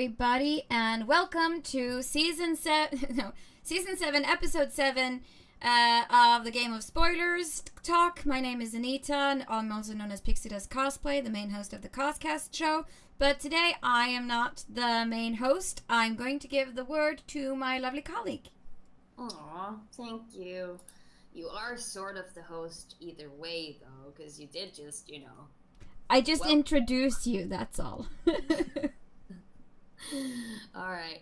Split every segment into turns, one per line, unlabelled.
everybody, and welcome to season 7, episode 7 of the Game of Spoilers talk. My name is Anita, and I'm also known as Pixie Does Cosplay, the main host of the CosCast show. But today, I am not the main host. I'm going to give the word to my lovely colleague.
Aw, thank you. You are sort of the host either way, though, because you did just,
I just introduced you, that's all.
Alright.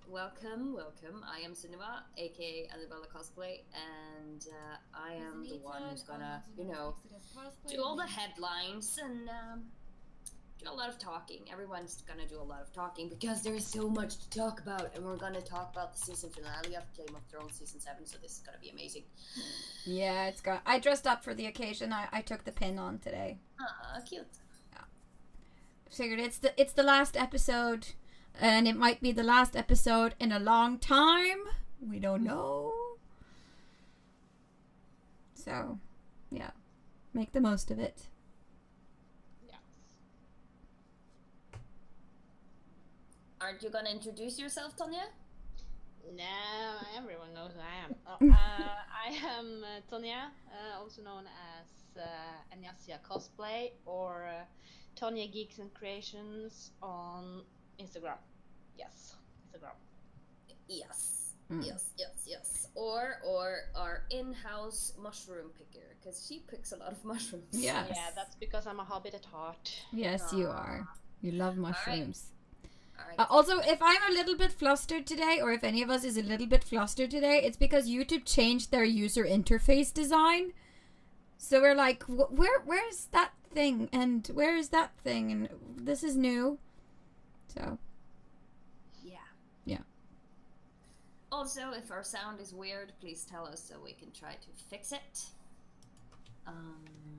Welcome. I am Sunniva, aka Annabella Cosplay, and I am the one who's gonna, do all the headlines and do a lot of talking. Everyone's gonna do a lot of talking because there is so much to talk about, and we're gonna talk about the season finale of Game of Thrones season 7, so this is gonna be amazing.
Yeah, I dressed up for the occasion. I took the pin on today.
Ah, cute.
Yeah. Figured it's the last episode, and it might be the last episode in a long time. We don't know. So, yeah. Make the most of it.
Aren't you gonna introduce yourself, Tonya?
No, everyone knows who I am. I am Tonya, also known as Anyasia Cosplay or Tonya Geeks and Creations on Instagram. Yes, Instagram.
Yes. Yes. Or our in-house mushroom picker, because she picks a lot of mushrooms.
Yes.
Yeah, that's because I'm a hobbit at heart.
Yes, you are. You love mushrooms.
Right.
Also, if I'm a little bit flustered today, or if any of us is a little bit flustered today, it's because YouTube changed their user interface design. So we're like, where's that thing? And where is that thing? And this is new. So. Yeah.
Also, if our sound is weird, please tell us so we can try to fix it.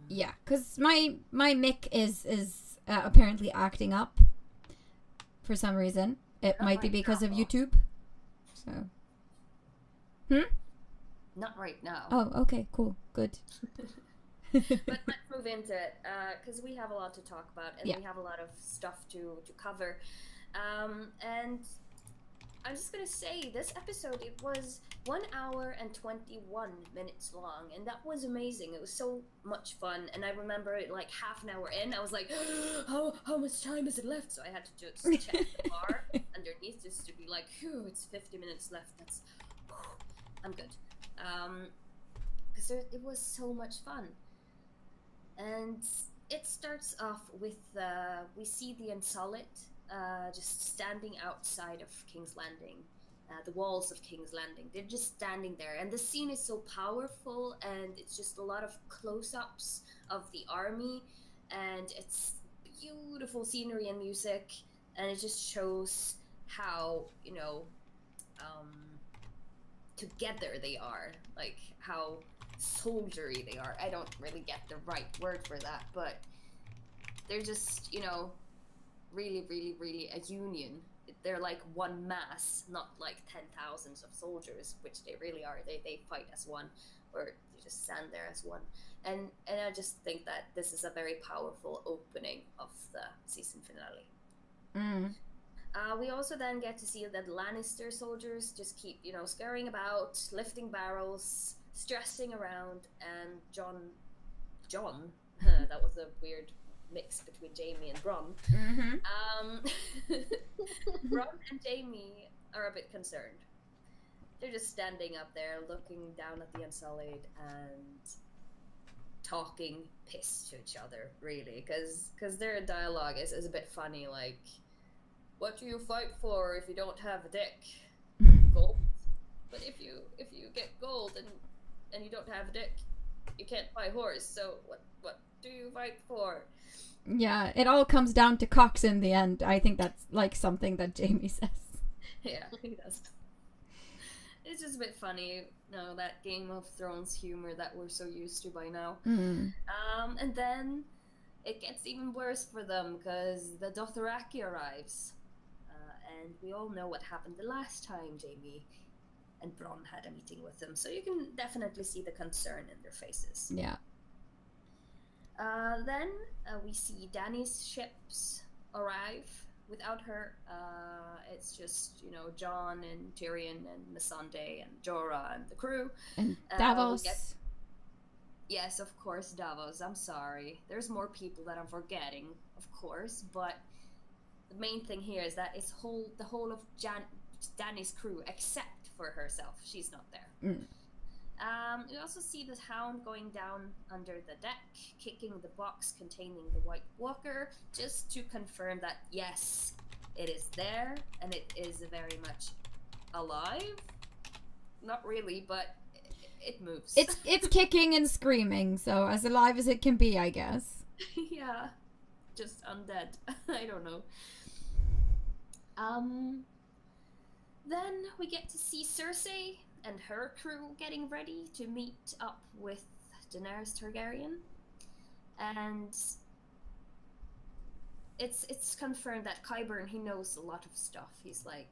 Yeah, because my mic is apparently acting up. For some reason. It might be because of YouTube. So.
Not right now.
Oh, okay, cool. Good.
But let's move into it, because we have a lot to talk about, and we have a lot of stuff to cover. And I'm just gonna say, this episode, it was 1 hour and 21 minutes long, and that was amazing. It was so much fun, and I remember it like half an hour in, I was like, how much time is it left? So I had to just check the bar underneath just to be like, phew, it's 50 minutes left. That's, I'm good. Because it was so much fun. And it starts off with, we see the Unsullied just standing outside of King's Landing. The walls of King's Landing. They're just standing there, and the scene is so powerful, and it's just a lot of close-ups of the army, and it's beautiful scenery and music, and it just shows how, together they are, like how soldiery they are. I don't really get the right word for that, but they're just, really, really, really a union. They're like one mass, not like 10,000s of soldiers, which they really are. They fight as one, or they just stand there as one. And I just think that this is a very powerful opening of the season finale. We also then get to see that Lannister soldiers just keep, scurrying about, lifting barrels, stressing around, and John, that was a weird mix between Jamie and Bronn. Bronn and Jamie are a bit concerned. They're just standing up there looking down at the Unsullied and talking piss to each other, really, because their dialogue is a bit funny, like, what do you fight for if you don't have a dick? Gold. But if you get gold and you don't have a dick, you can't buy a horse, so what do you fight for?
Yeah, it all comes down to cocks in the end. I think that's like something that Jamie says.
Yeah, he does. It's just a bit funny, that Game of Thrones humor that we're so used to by now. And then it gets even worse for them because the Dothraki arrives. And we all know what happened the last time Jamie and Bronn had a meeting with them. So you can definitely see the concern in their faces.
Yeah.
Then we see Dany's ships arrive without her, it's just, you know, Jon and Tyrion and Missandei and Jorah and the crew.
And Davos.
Yes, of course, Davos. I'm sorry. There's more people that I'm forgetting, of course, but the main thing here is that it's the whole of Dany's crew, except for herself. She's not there. We also see the Hound going down under the deck, kicking the box containing the White Walker, just to confirm that, yes, it is there, and it is very much alive. Not really, but it moves.
It's kicking and screaming, so as alive as it can be, I guess.
Yeah, just undead. I don't know. Then we get to see Cersei and her crew getting ready to meet up with Daenerys Targaryen, and it's confirmed that Qyburn, he knows a lot of stuff. He's like,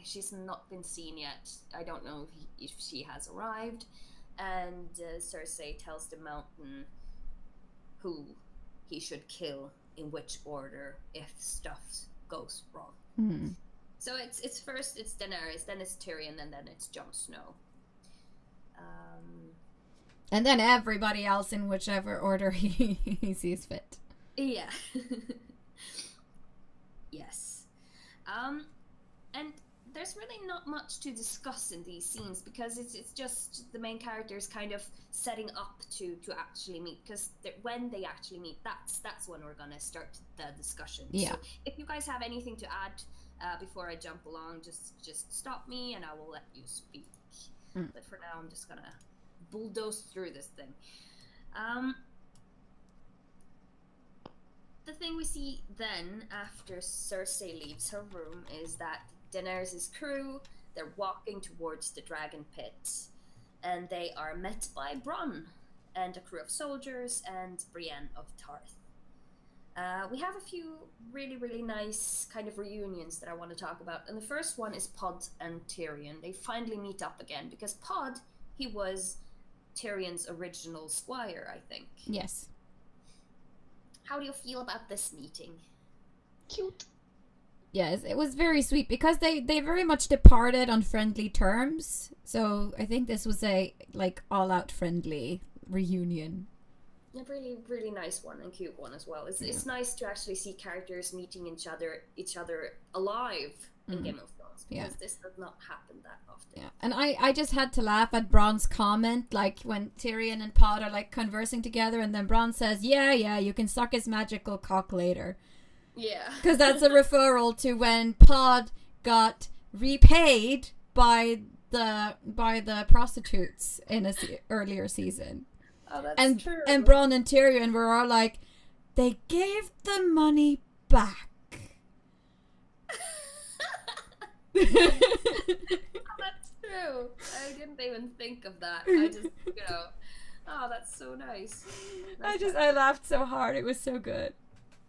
she's not been seen yet. I don't know if she has arrived. And Cersei tells the Mountain who he should kill in which order if stuff goes wrong.
Mm-hmm.
So it's first it's Daenerys, then it's Tyrion, and then it's Jon Snow.
And then everybody else in whichever order he sees fit.
Yeah. Yes. And there's really not much to discuss in these scenes because it's just the main characters kind of setting up to actually meet, because when they actually meet, that's when we're gonna start the discussion.
Yeah.
So if you guys have anything to add before I jump along, just stop me and I will let you speak. But for now, I'm just gonna bulldoze through this thing. The thing we see then after Cersei leaves her room is that Daenerys' crew, they're walking towards the dragon pit, and they are met by Bronn and a crew of soldiers and Brienne of Tarth. We have a few really, really nice kind of reunions that I want to talk about, and the first one is Pod and Tyrion. They finally meet up again, because Pod, he was Tyrion's original squire, I think.
Yes.
How do you feel about this meeting?
Cute.
Yes, it was very sweet because they very much departed on friendly terms. So I think this was a all-out friendly reunion.
A really, really nice one and cute one as well. It's nice to actually see characters meeting each other alive in Game of Thrones, because this does not happen that often.
Yeah, and I just had to laugh at Bronn's comment, like when Tyrion and Pod are conversing together, and then Bronn says, "Yeah, you can suck his magical cock later."
Yeah.
Because that's a referral to when Pod got repaid by the prostitutes in a earlier season.
Oh, that's true.
And Bronn and Tyrion were all like, they gave the money back.
Oh, that's true. I didn't even think of that. I just, oh, that's so nice.
I laughed so hard. It was so good.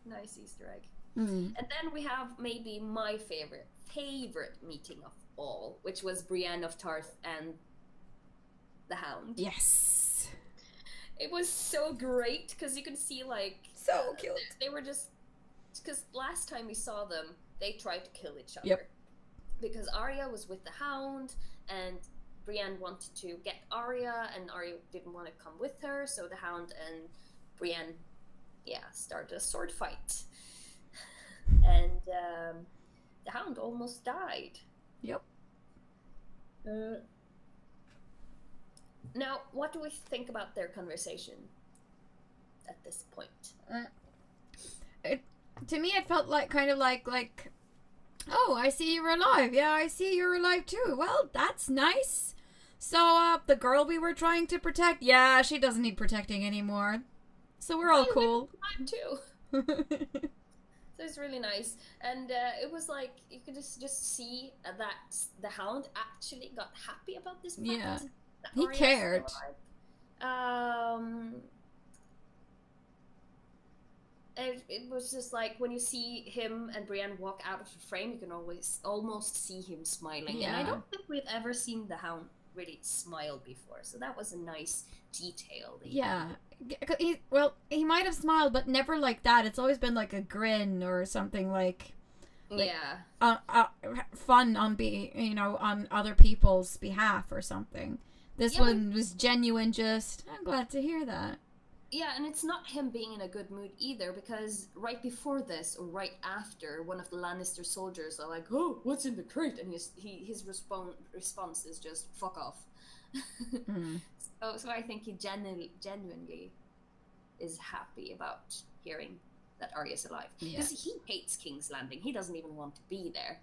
Nice Easter egg.
Mm.
And then we have maybe my favorite meeting of all, which was Brienne of Tarth and the Hound.
Yes.
It was so great because you could see
so cute.
They were just, because last time we saw them, they tried to kill each other.
Yep.
Because Arya was with the Hound, and Brienne wanted to get Arya, and Arya didn't want to come with her, so the Hound and Brienne, started a sword fight. And the Hound almost died.
Yep.
Now, what do we think about their conversation at this point?
To me, it felt like oh, I see you're alive. Yeah, I see you're alive too. Well, that's nice. So, the girl we were trying to protect, she doesn't need protecting anymore. So we're all cool.
I'm too. So it's really nice, and it was like you could just see that the Hound actually got happy about this fact.
Yeah, he cared.
It was just like when you see him and Brienne walk out of the frame, you can almost see him smiling.
Yeah.
And I don't think we've ever seen the Hound really smile before, so that was a nice detail.
He might have smiled, but never like that. It's always been like a grin or something like fun on on other people's behalf or something. This one was genuine. Just I'm glad to hear that.
Yeah, and it's not him being in a good mood either, because right before this, or right after, one of the Lannister soldiers are like, "Oh, what's in the crate?" And his response is just "fuck off." So I think he genuinely is happy about hearing that Arya's alive, because he hates King's Landing. He doesn't even want to be there.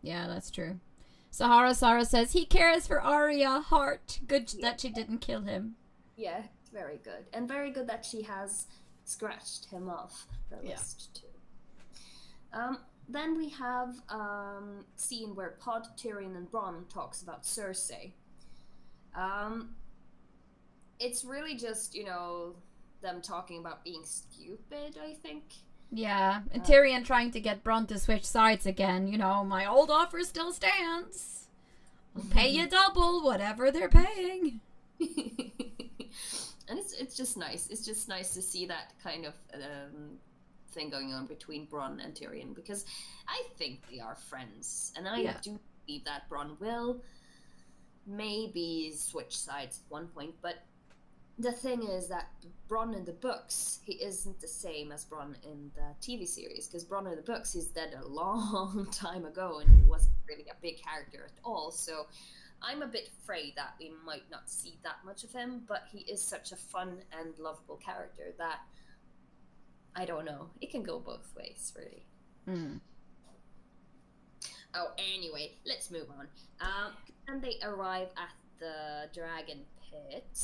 Yeah, that's true. Sara says he cares for Arya. Heart. Good that she didn't kill him.
Yeah. Very good. And very good that she has scratched him off the list too. Then we have scene where Pod, Tyrion and Bronn talks about Cersei. It's really just, them talking about being stupid, I think.
Yeah, and Tyrion trying to get Bronn to switch sides again. My old offer still stands. I'll pay you double whatever they're paying.
And it's just nice. It's just nice to see that kind of thing going on between Bronn and Tyrion, because I think they are friends, and I do believe that Bronn will maybe switch sides at one point. But the thing is that Bronn in the books, he isn't the same as Bronn in the TV series, because Bronn in the books, he's dead a long time ago, and he wasn't really a big character at all. So I'm a bit afraid that we might not see that much of him, but he is such a fun and lovable character that, I don't know, it can go both ways, really. Oh, anyway, let's move on. And they arrive at the dragon pit,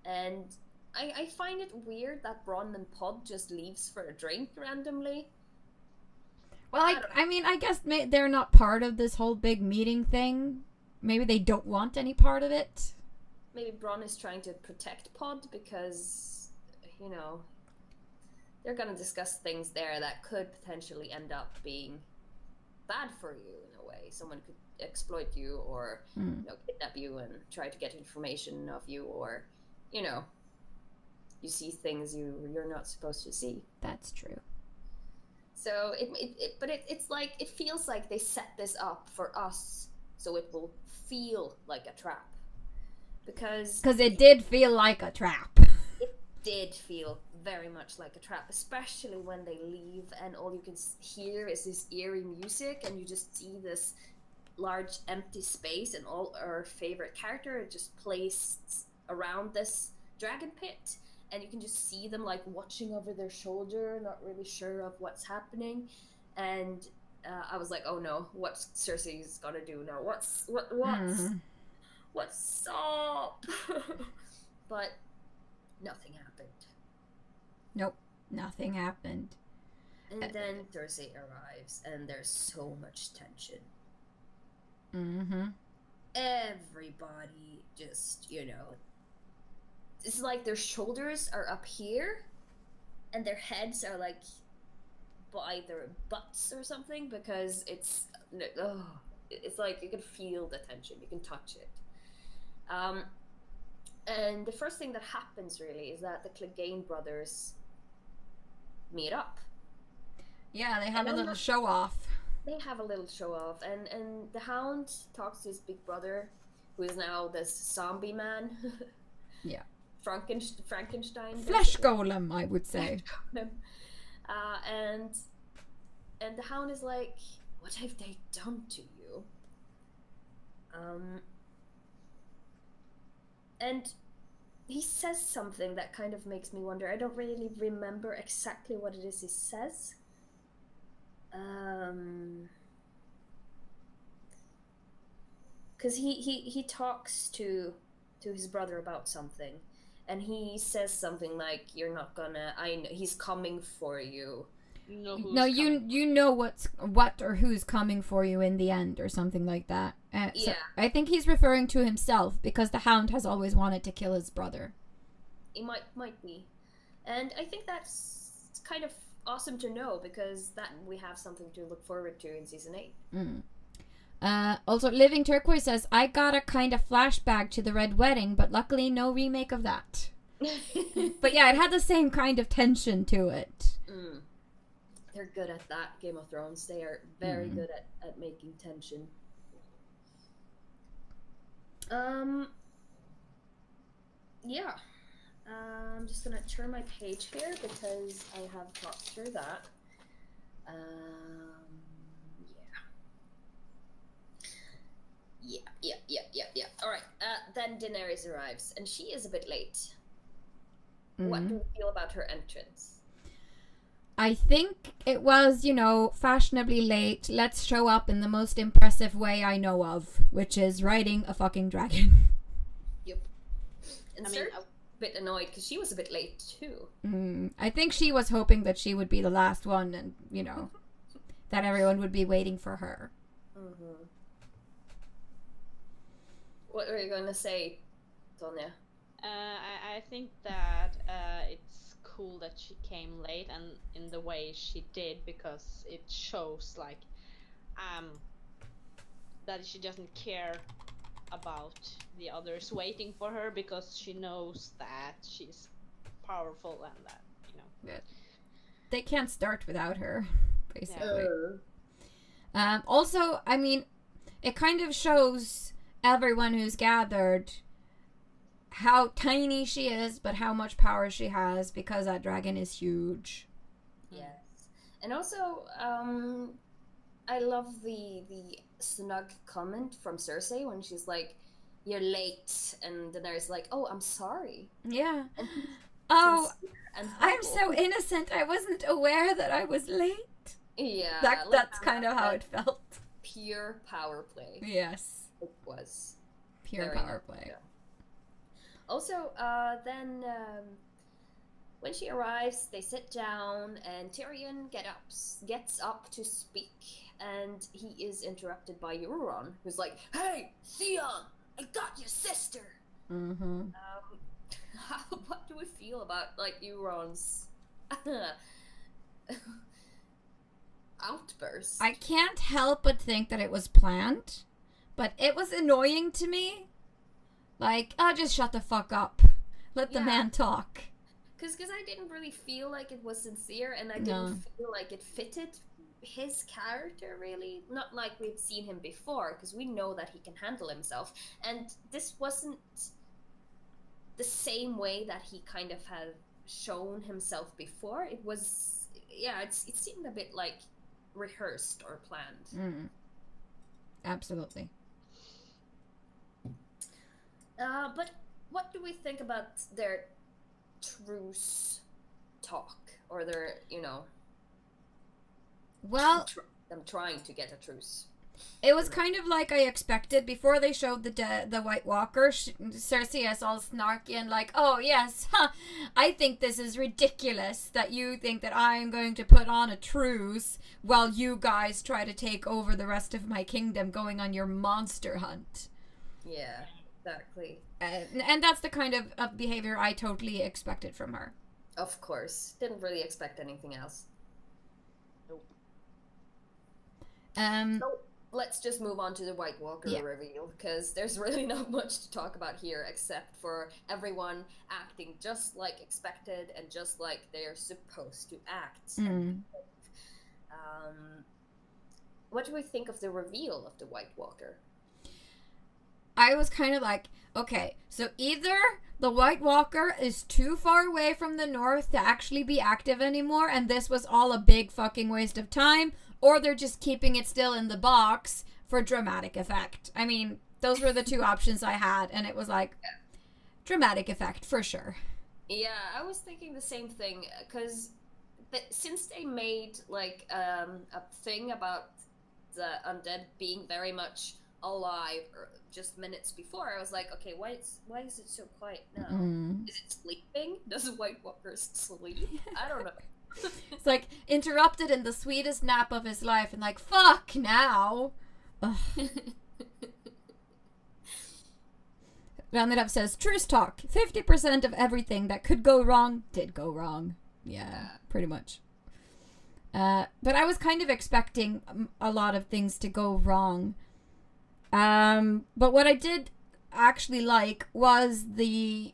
and I find it weird that Bronn and Pod just leaves for a drink randomly.
Well, I guess they're not part of this whole big meeting thing. Maybe they don't want any part of it.
Maybe Bronn is trying to protect Pod because, they're going to discuss things there that could potentially end up being bad for you in a way. Someone could exploit you or, kidnap you and try to get information of you, or, you see things you're not supposed to see.
That's true.
So it's like, it feels like they set this up for us so it will feel like a trap, because
it did feel like a trap.
It did feel very much like a trap, especially when they leave and all you can hear is this eerie music, and you just see this large empty space, and all our favorite character are just placed around this dragon pit, and you can just see them like watching over their shoulder, not really sure of what's happening. And I was like, oh no, what's Cersei's gonna do now? What's up? But nothing happened.
Nope, nothing happened.
And then Cersei arrives, and there's so much tension. Everybody just, it's like their shoulders are up here, and their heads are like by their butts or something, because it's like you can feel the tension, you can touch it. And the first thing that happens really is that the Clegane brothers meet up.
Yeah, they have a little show off.
They have a little show off, and the Hound talks to his big brother, who is now this zombie man.
Yeah.
Frankenstein.
Flesh golem, I would say.
And the Hound is like, what have they done to you? And he says something that kind of makes me wonder. I don't really remember exactly what it is he says. Because he talks to his brother about something, and he says something like, "You're not gonna. He's coming for you."
You know who's
you know what or who's coming for you in the end, or something like that. So I think he's referring to himself, because the Hound has always wanted to kill his brother.
It might be, and I think that's kind of awesome to know, because that we have something to look forward to in season 8.
Also, Living Turquoise says, I got a kind of flashback to the Red Wedding, but luckily no remake of that. But yeah, it had the same kind of tension to it.
they're good at that. Game of Thrones. They are very good at making tension. Yeah. I'm just gonna turn my page here because I have thought through that. Yeah. All right. Then Daenerys arrives, and she is a bit late. What do you feel about her entrance?
I think it was, fashionably late. Let's show up in the most impressive way I know of, which is riding a fucking dragon.
Yep. And Cersei's a bit annoyed because she was a bit late too.
I think she was hoping that she would be the last one, and that everyone would be waiting for her.
What were you going to say, Tonya?
I think that it's cool that she came late and in the way she did, because it shows that she doesn't care about the others waiting for her, because she knows that she's powerful and that
they can't start without her, basically.
Yeah.
Also, I mean, it kind of shows everyone who's gathered how tiny she is, but how much power she has, because that dragon is huge.
Yes. And also, I love the snug comment from Cersei when she's like, "You're late," and Daenerys like, "Oh, I'm sorry."
Yeah.
And
I'm so innocent. I wasn't aware that I was late.
Yeah.
That's kind of how it felt.
Pure power play.
Yes.
It was.
Pure power play.
Yeah. Also, then when she arrives, they sit down, and Tyrion gets up to speak, and he is interrupted by Euron, who's like, "Hey, Theon, I got your sister." What do we feel about Euron's outburst?
I can't help but think that it was planned, but it was annoying to me. Just shut the fuck up. Let the man talk.
Because I didn't really feel like it was sincere, and I didn't feel like it fitted his character, really. Not like we've seen him before, because we know that he can handle himself. And this wasn't the same way that he kind of had shown himself before. It was, it seemed a bit rehearsed or planned.
Absolutely.
But what do we think about their truce talk, or their, them trying to get a truce?
It was kind of like I expected. Before they showed the White Walker, Cersei is all snarky and like, "Oh yes, I think this is ridiculous that you think that I'm going to put on a truce while you guys try to take over the rest of my kingdom, going on your monster hunt."
Yeah, exactly.
And that's the kind of behavior I totally expected from her.
Of course. Didn't really expect anything else.
Nope.
So let's just move on to the White Walker reveal, because there's really not much to talk about here except for everyone acting just like expected and just like they're supposed to act. What do we think of the reveal of the White Walker?
I was kind of like, okay, so either the White Walker is too far away from the North to actually be active anymore, and this was all a big fucking waste of time, or they're just keeping it still in the box for dramatic effect. I mean, those were the two options I had, and it was like, dramatic effect, for sure.
Yeah, I was thinking the same thing, because since they made, a thing about the undead being very much alive just minutes before, I was like, okay, why is it so quiet now? Is it sleeping? Does White Walker sleep? I don't know.
It's interrupted in the sweetest nap of his life, and fuck now. Round it up says, truce talk. 50% of everything that could go wrong did go wrong. Yeah, pretty much. But I was kind of expecting a lot of things to go wrong. But what I did actually like was the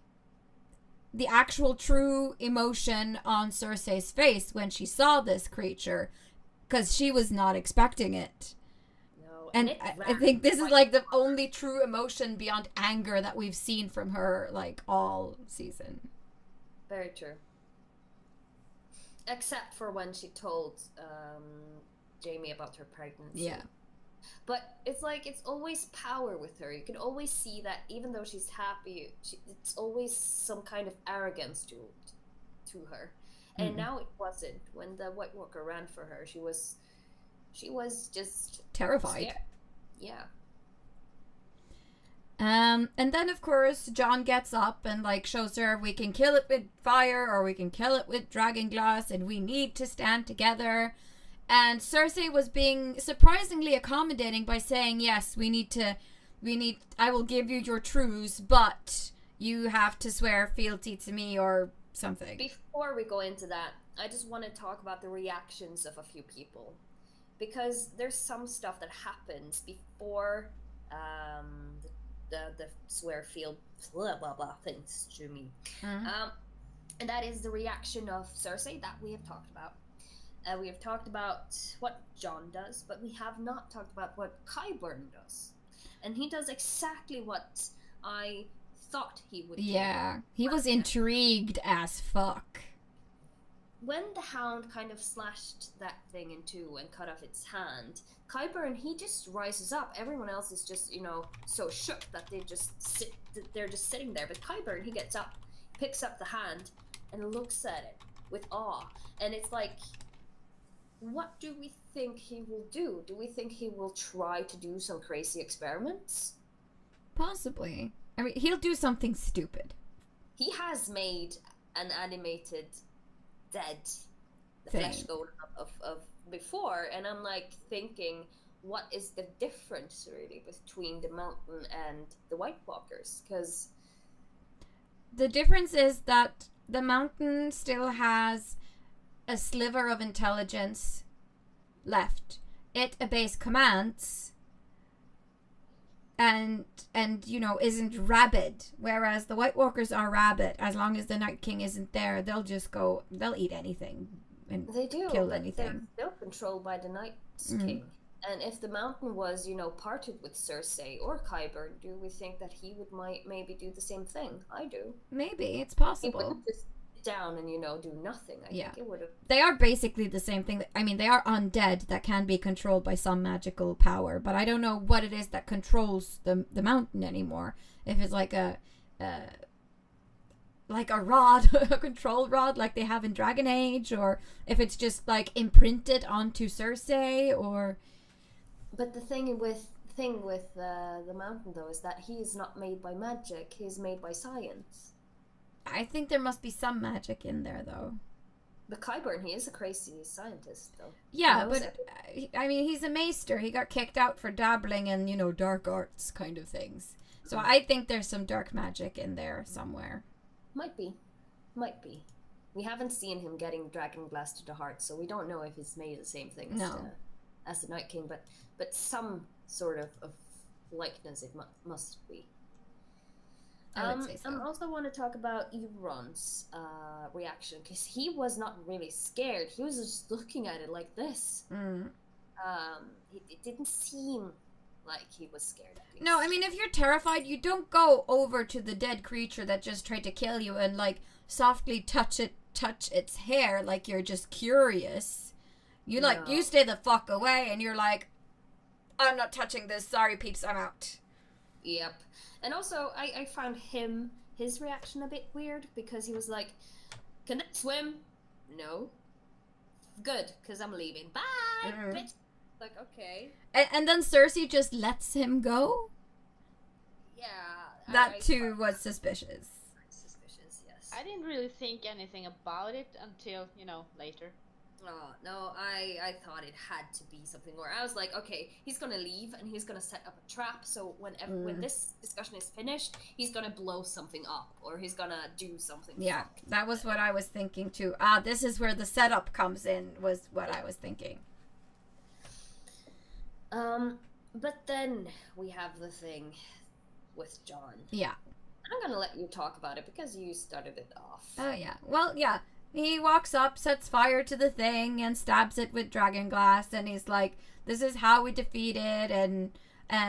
the actual true emotion on Cersei's face when she saw this creature, because she was not expecting it.
No,
and I think this is like the only true emotion beyond anger that we've seen from her like all season.
Very true. Except for when she told Jamie about her pregnancy.
Yeah.
But it's like, it's always power with her. You can always see that even though she's happy, it's always some kind of arrogance to her. And now it wasn't. When the White Walker ran for her, she was just
terrified.
scared. Yeah.
And then of course Jon gets up and like shows her we can kill it with fire or we can kill it with dragon glass, and we need to stand together. And Cersei was being surprisingly accommodating by saying, yes, I will give you your truths, but you have to swear fealty to me or something.
Before we go into that, I just want to talk about the reactions of a few people. Because there's some stuff that happens before the swear field blah blah blah things to me. And that is the reaction of Cersei that we have talked about. We have talked about what Jon does, but we have not talked about what Qyburn does. And he does exactly what I thought he would do.
Yeah, he was intrigued as fuck.
When the Hound kind of slashed that thing in two and cut off its hand, Qyburn, he just rises up. Everyone else is just, so shook that they're just sitting there. But Qyburn, he gets up, picks up the hand, and looks at it with awe. And it's like, what do we think he will do? Do we think he will try to do some crazy experiments?
Possibly. I mean, he'll do something stupid.
He has made an animated dead flesh golem of before, and I'm like thinking, what is the difference really between the Mountain and the White Walkers? Because
the difference is that the Mountain still has a sliver of intelligence left. It obeys commands and isn't rabid, whereas the White Walkers are rabid. As long as the Night King isn't there, they'll eat anything and kill anything.
They're still controlled by the Night King. And if the Mountain was, parted with Cersei or Qyburn, do we think that he would maybe do the same thing? I do.
Maybe, it's possible.
He wouldn't just sit down and, do nothing. I think it would have.
They are basically the same thing. I mean, they are undead that can be controlled by some magical power, but I don't know what it is that controls the Mountain anymore. If it's like a rod, a control rod like they have in Dragon Age, or if it's just like imprinted onto Cersei, or...
But the thing with the Mountain, though, is that he is not made by magic. He is made by science.
I think there must be some magic in there, though.
But Qyburn, he is a crazy scientist, though.
Yeah, but, I mean, he's a maester. He got kicked out for dabbling in, dark arts kind of things. So I think there's some dark magic in there somewhere.
Might be. We haven't seen him getting dragon glass to the heart, so we don't know if he's made the same thing as the Night King, but some sort of likeness it must be.
I would say so.
I also want to talk about Euron's reaction, because he was not really scared. He was just looking at it like this. It didn't seem like he was scared.
No, I mean, if you're terrified, you don't go over to the dead creature that just tried to kill you and softly touch its hair like you're just curious. You you stay the fuck away, and you're like, I'm not touching this. Sorry, peeps, I'm out.
Yep. And also, I found his reaction a bit weird, because he was like, can I swim? No. Good, because I'm leaving. Bye, bitch. Like, okay.
And then Cersei just lets him go?
Yeah.
That too was suspicious.
Suspicious, yes.
I didn't really think anything about it until, later.
Oh, no, I thought it had to be something more. I was like, okay, he's gonna leave and he's gonna set up a trap, so when this discussion is finished, he's gonna blow something up, or he's gonna do something.
Yeah, that was what I was thinking too. This is where the setup comes in, was what I was thinking.
But then we have the thing with Jon.
Yeah.
I'm gonna let you talk about it because you started it off.
Oh, yeah. Well, yeah. He walks up, sets fire to the thing, and stabs it with dragon glass, and he's like, this is how we defeat it, and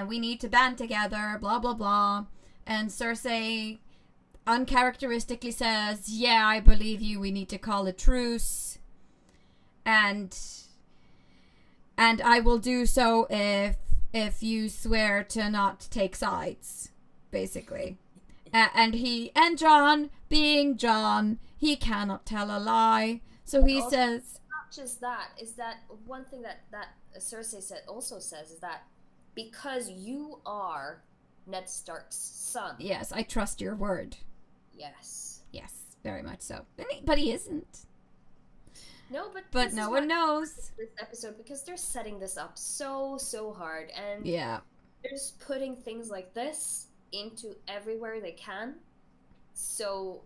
we need to band together, blah, blah, blah. And Cersei uncharacteristically says, yeah, I believe you, we need to call a truce. And I will do so if you swear to not take sides, basically. And John, being John, he cannot tell a lie. So he says...
Not just that, is that one thing that Cersei says is that because you are Ned Stark's son.
Yes, I trust your word.
Yes.
Yes, very much so. But he isn't.
No,
but no one knows
this episode, because they're setting this up so hard, and
yeah,
they're just putting things like this into everywhere they can, so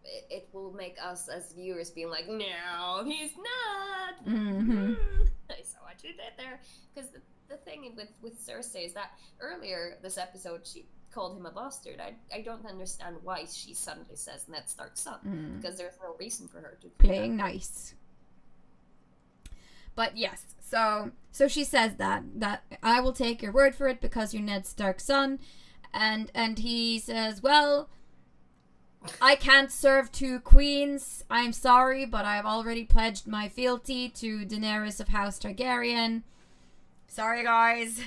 it will make us as viewers being like, no, he's not.
Mm-hmm.
I saw what you did there, because the thing with Cersei is that earlier this episode she called him a bastard. I don't understand why she suddenly says Ned Stark's son, because there's no reason for her to
playing nice. But yes, so she says that I will take your word for it because you're Ned Stark's son, and he says, well, I can't serve two queens. I'm sorry, but I've already pledged my fealty to Daenerys of House Targaryen. Sorry, guys.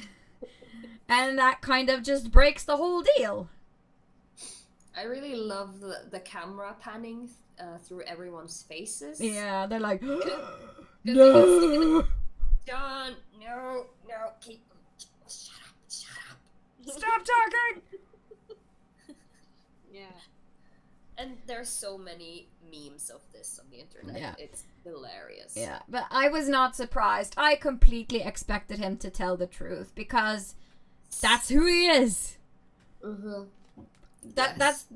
And that kind of just breaks the whole deal.
I really love the camera panning through everyone's faces.
Yeah, they're like,
no! John, no, keep... Shut up.
Stop talking!
Yeah.
And there's so many memes of this on the internet.
Yeah.
It's hilarious.
Yeah, but I was not surprised. I completely expected him to tell the truth because that's who he is.
Mm-hmm.
That's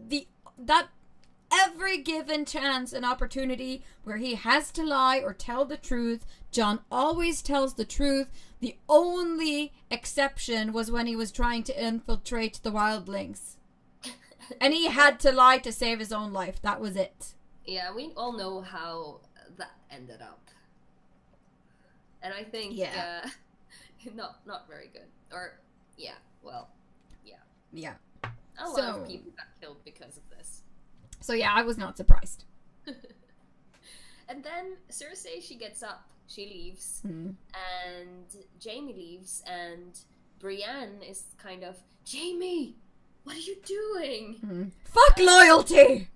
every given chance and opportunity where he has to lie or tell the truth, John always tells the truth. The only exception was when he was trying to infiltrate the wildlings. And he had to lie to save his own life. That was it.
Yeah, we all know how that ended up. And I think, not very good. Or, yeah, well, yeah.
Yeah.
A lot of people got killed because of this.
So yeah, I was not surprised.
And then Cersei, she gets up, she leaves, and Jaime leaves, and Brienne is kind of, Jaime, what are you doing?
Fuck loyalty!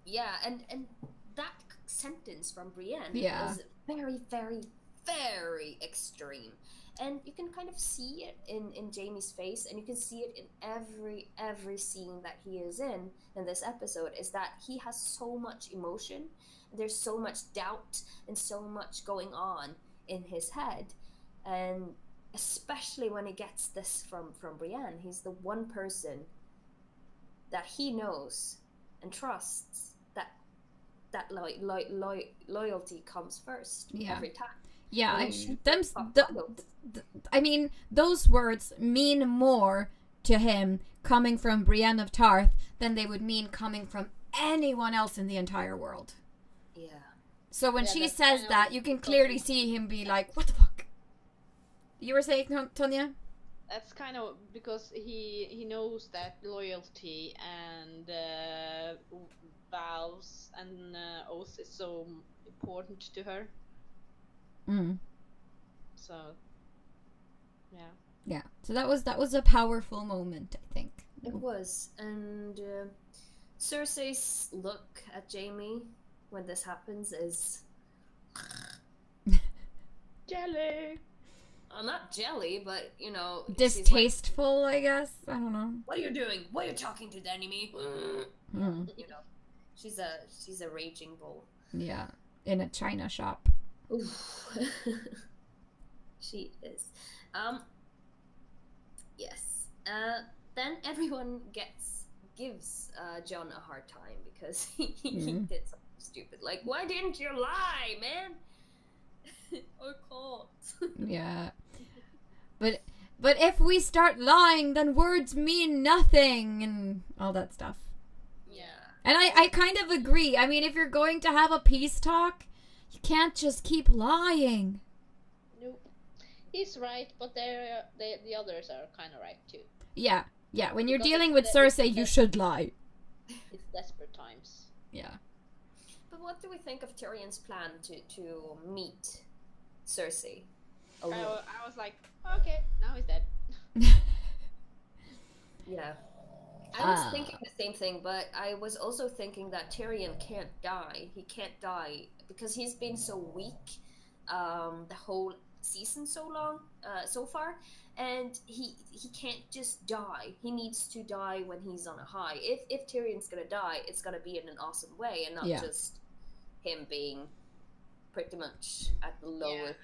Yeah, and that sentence from Brienne is very, very, very extreme. And you can kind of see it in Jaime's face, and you can see it in every scene that he is in this episode, is that he has so much emotion, there's so much doubt, and so much going on in his head. And especially when he gets this from Brienne, he's the one person that he knows and trusts that loyalty comes first every time.
Yeah, I mean, those words mean more to him coming from Brienne of Tarth than they would mean coming from anyone else in the entire world.
Yeah.
So when she says that, you can clearly see him be like, what the fuck? You were saying, Tonya?
That's kind of because he knows that loyalty and vows and oaths is so important to her. So, yeah.
Yeah. So that was a powerful moment, I think.
It was, and Cersei's look at Jaime when this happens is
jelly.
Not jelly, but
distasteful, I guess. I don't know.
What are you doing? Why are you talking to the enemy? You know, she's a raging bull.
Yeah, in a china shop.
She is. Yes. Then everyone gives John a hard time because he did something stupid. Like, why didn't you lie, man? Or can't.
Yeah. But if we start lying, then words mean nothing and all that stuff. And I kind of agree. I mean, if you're going to have a peace talk, you can't just keep lying.
Nope. He's right, but the others are kind of right too.
Yeah. When you're dealing with Cersei, you should lie.
It's desperate times.
Yeah.
But what do we think of Tyrion's plan to meet Cersei?
I was like, okay, now he's dead.
Yeah. I was thinking the same thing, but I was also thinking that Tyrion can't die. He can't die because he's been so weak the whole season so far, and he can't just die. He needs to die when he's on a high. If Tyrion's gonna die, it's gonna be in an awesome way and not just him being pretty much at the lowest.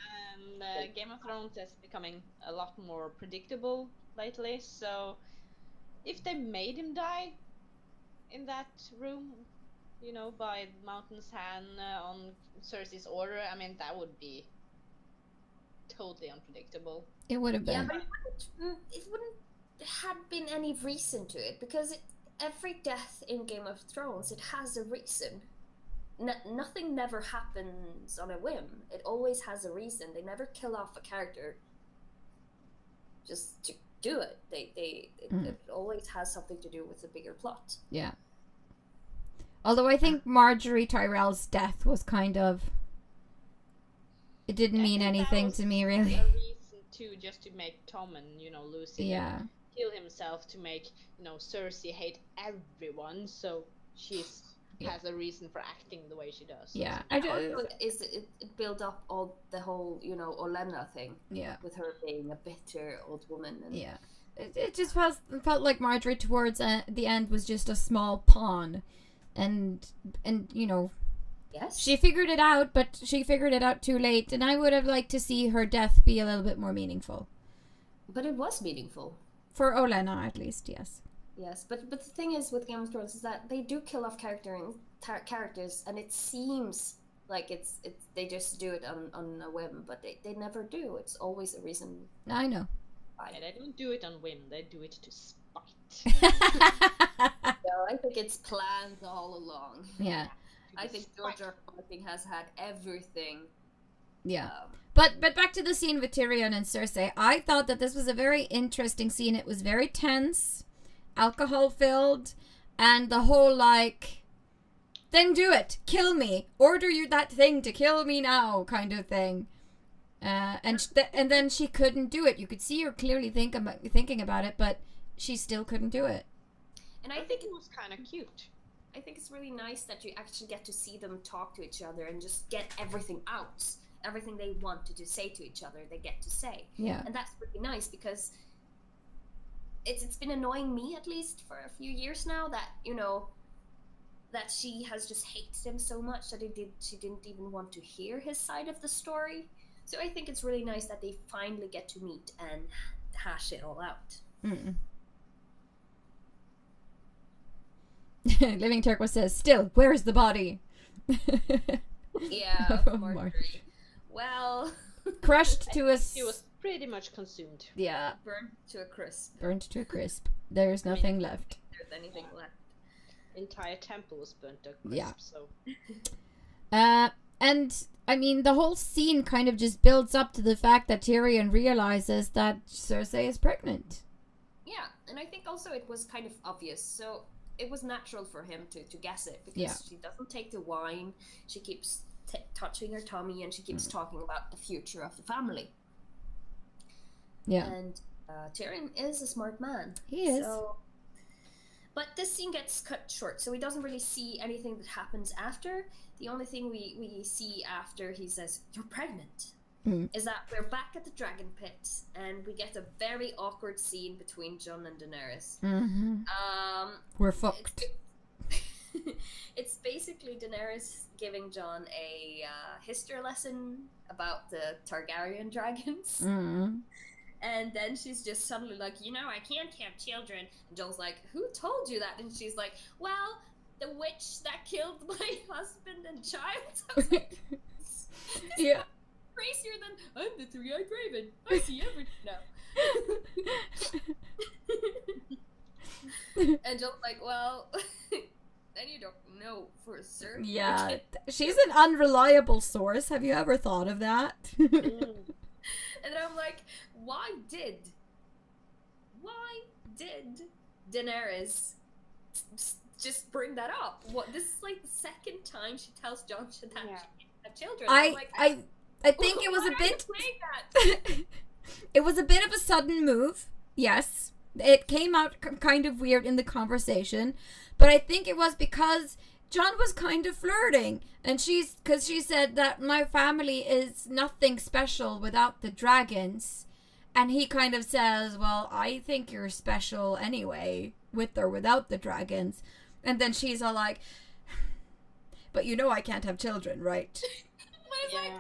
Yeah, and Game of Thrones is becoming a lot more predictable lately, so if they made him die in that room, by Mountain's hand on Cersei's order, I mean, that would be totally unpredictable.
It would have been.
Yeah, but it wouldn't have been any reason to it, because every death in Game of Thrones, it has a reason. Nothing never happens on a whim. It always has a reason. They never kill off a character just to do it. It always has something to do with the bigger plot.
Yeah. Although I think Marjorie Tyrell's death was kind of... It didn't mean anything to me, really.
A reason just to make Tommen, Lucy kill himself to make, Cersei hate everyone, so she's has a reason for acting the way she does.
Yeah.
It build up all the whole, Olenna thing.
Yeah.
With her being a bitter old woman. And...
Yeah. It just felt like Marjorie towards the end was just a small pawn. And
Yes.
She figured it out, but she figured it out too late. And I would have liked to see her death be a little bit more meaningful.
But it was meaningful.
For Olenna, at least, yes.
Yes, but the thing is with Game of Thrones is that they do kill off characters, and it seems like it's they just do it on a whim, but they never do. It's always a reason.
I know.
Yeah, they don't do it on whim. They do it to spite.
No, I think it's planned all along.
Yeah.
I think George R. R. Martin has had everything.
Yeah. But back to the scene with Tyrion and Cersei. I thought that this was a very interesting scene. It was very tense, alcohol-filled, and the whole, then do it. Kill me. Order you that thing to kill me now kind of thing. And then she couldn't do it. You could see her clearly thinking about it, but she still couldn't do it.
And I think
it was kind of cute.
I think it's really nice that you actually get to see them talk to each other and just get everything out. Everything they wanted to say to each other, they get to say.
Yeah.
And that's really nice because it's been annoying me, at least, for a few years now that, that she has just hated him so much that she didn't even want to hear his side of the story. So I think it's really nice that they finally get to meet and hash it all out.
Mm-mm. Living Turquoise says, still, where's the body?
Yeah, Marjorie. Well...
Crushed to a...
She was pretty much consumed.
Yeah.
Burnt to a crisp.
Burnt to a crisp. There's nothing left.
If there's anything left.
Entire temple was burnt to a crisp,
yeah.
So...
And, I mean, the whole scene kind of just builds up to the fact that Tyrion realizes that Cersei is pregnant.
Yeah, and I think also it was kind of obvious, so it was natural for him to guess it, because she doesn't take the wine, she keeps touching her tummy, and she keeps talking about the future of the family.
Yeah.
And Tyrion is a smart man.
He is.
So... But this scene gets cut short, so he doesn't really see anything that happens after. The only thing we see after he says, "You're pregnant," is that we're back at the dragon pit, and we get a very awkward scene between Jon and Daenerys.
Mm-hmm. We're fucked.
It's basically Daenerys giving Jon a history lesson about the Targaryen dragons.
Mm-hmm.
And then she's just suddenly like, I can't have children. And Jon's like, who told you that? And she's like, well, the witch that killed my husband and child. I was like,
yeah.
Crazier than, I'm the three-eyed raven. I see everything now. And Jon's like, well, then you don't source, sir.
Yeah, she's an unreliable source. Have you ever thought of that?
And I'm like, why did Daenerys just bring that up? What, this is like the second time she tells Jon that she have children.
I think it was a bit. It was a bit of a sudden move. Yes, it came out kind of weird in the conversation, but I think it was because Jon was kind of flirting, and she said that my family is nothing special without the dragons, and he kind of says, well, I think you're special anyway, with or without the dragons. And then she's all like, but you know I can't have children, right?
Like,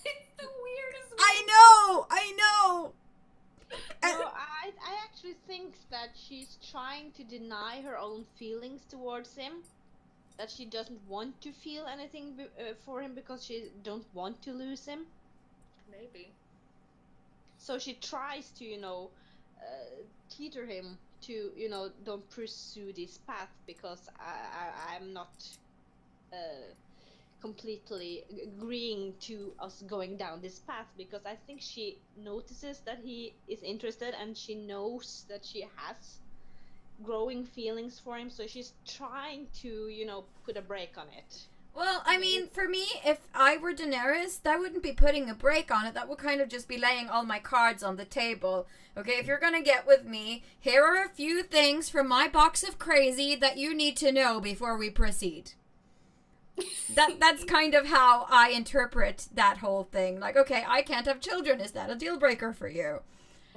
it's the weirdest.
I know.
No, I actually think that she's trying to deny her own feelings towards him. That she doesn't want to feel anything for him because she don't want to lose him.
Maybe.
So she tries to, teeter him to, don't pursue this path because I'm not completely agreeing to us going down this path, because I think she notices that he is interested and she knows that she has growing feelings for him, so she's trying to, put a break on it.
Well, I mean, for me, if I were Daenerys, that wouldn't be putting a break on it. That would kind of just be laying all my cards on the table. Okay, if you're gonna get with me, here are a few things from my box of crazy that you need to know before we proceed. That's kind of how I interpret that whole thing. Like, okay, I can't have children. Is that a deal breaker for you?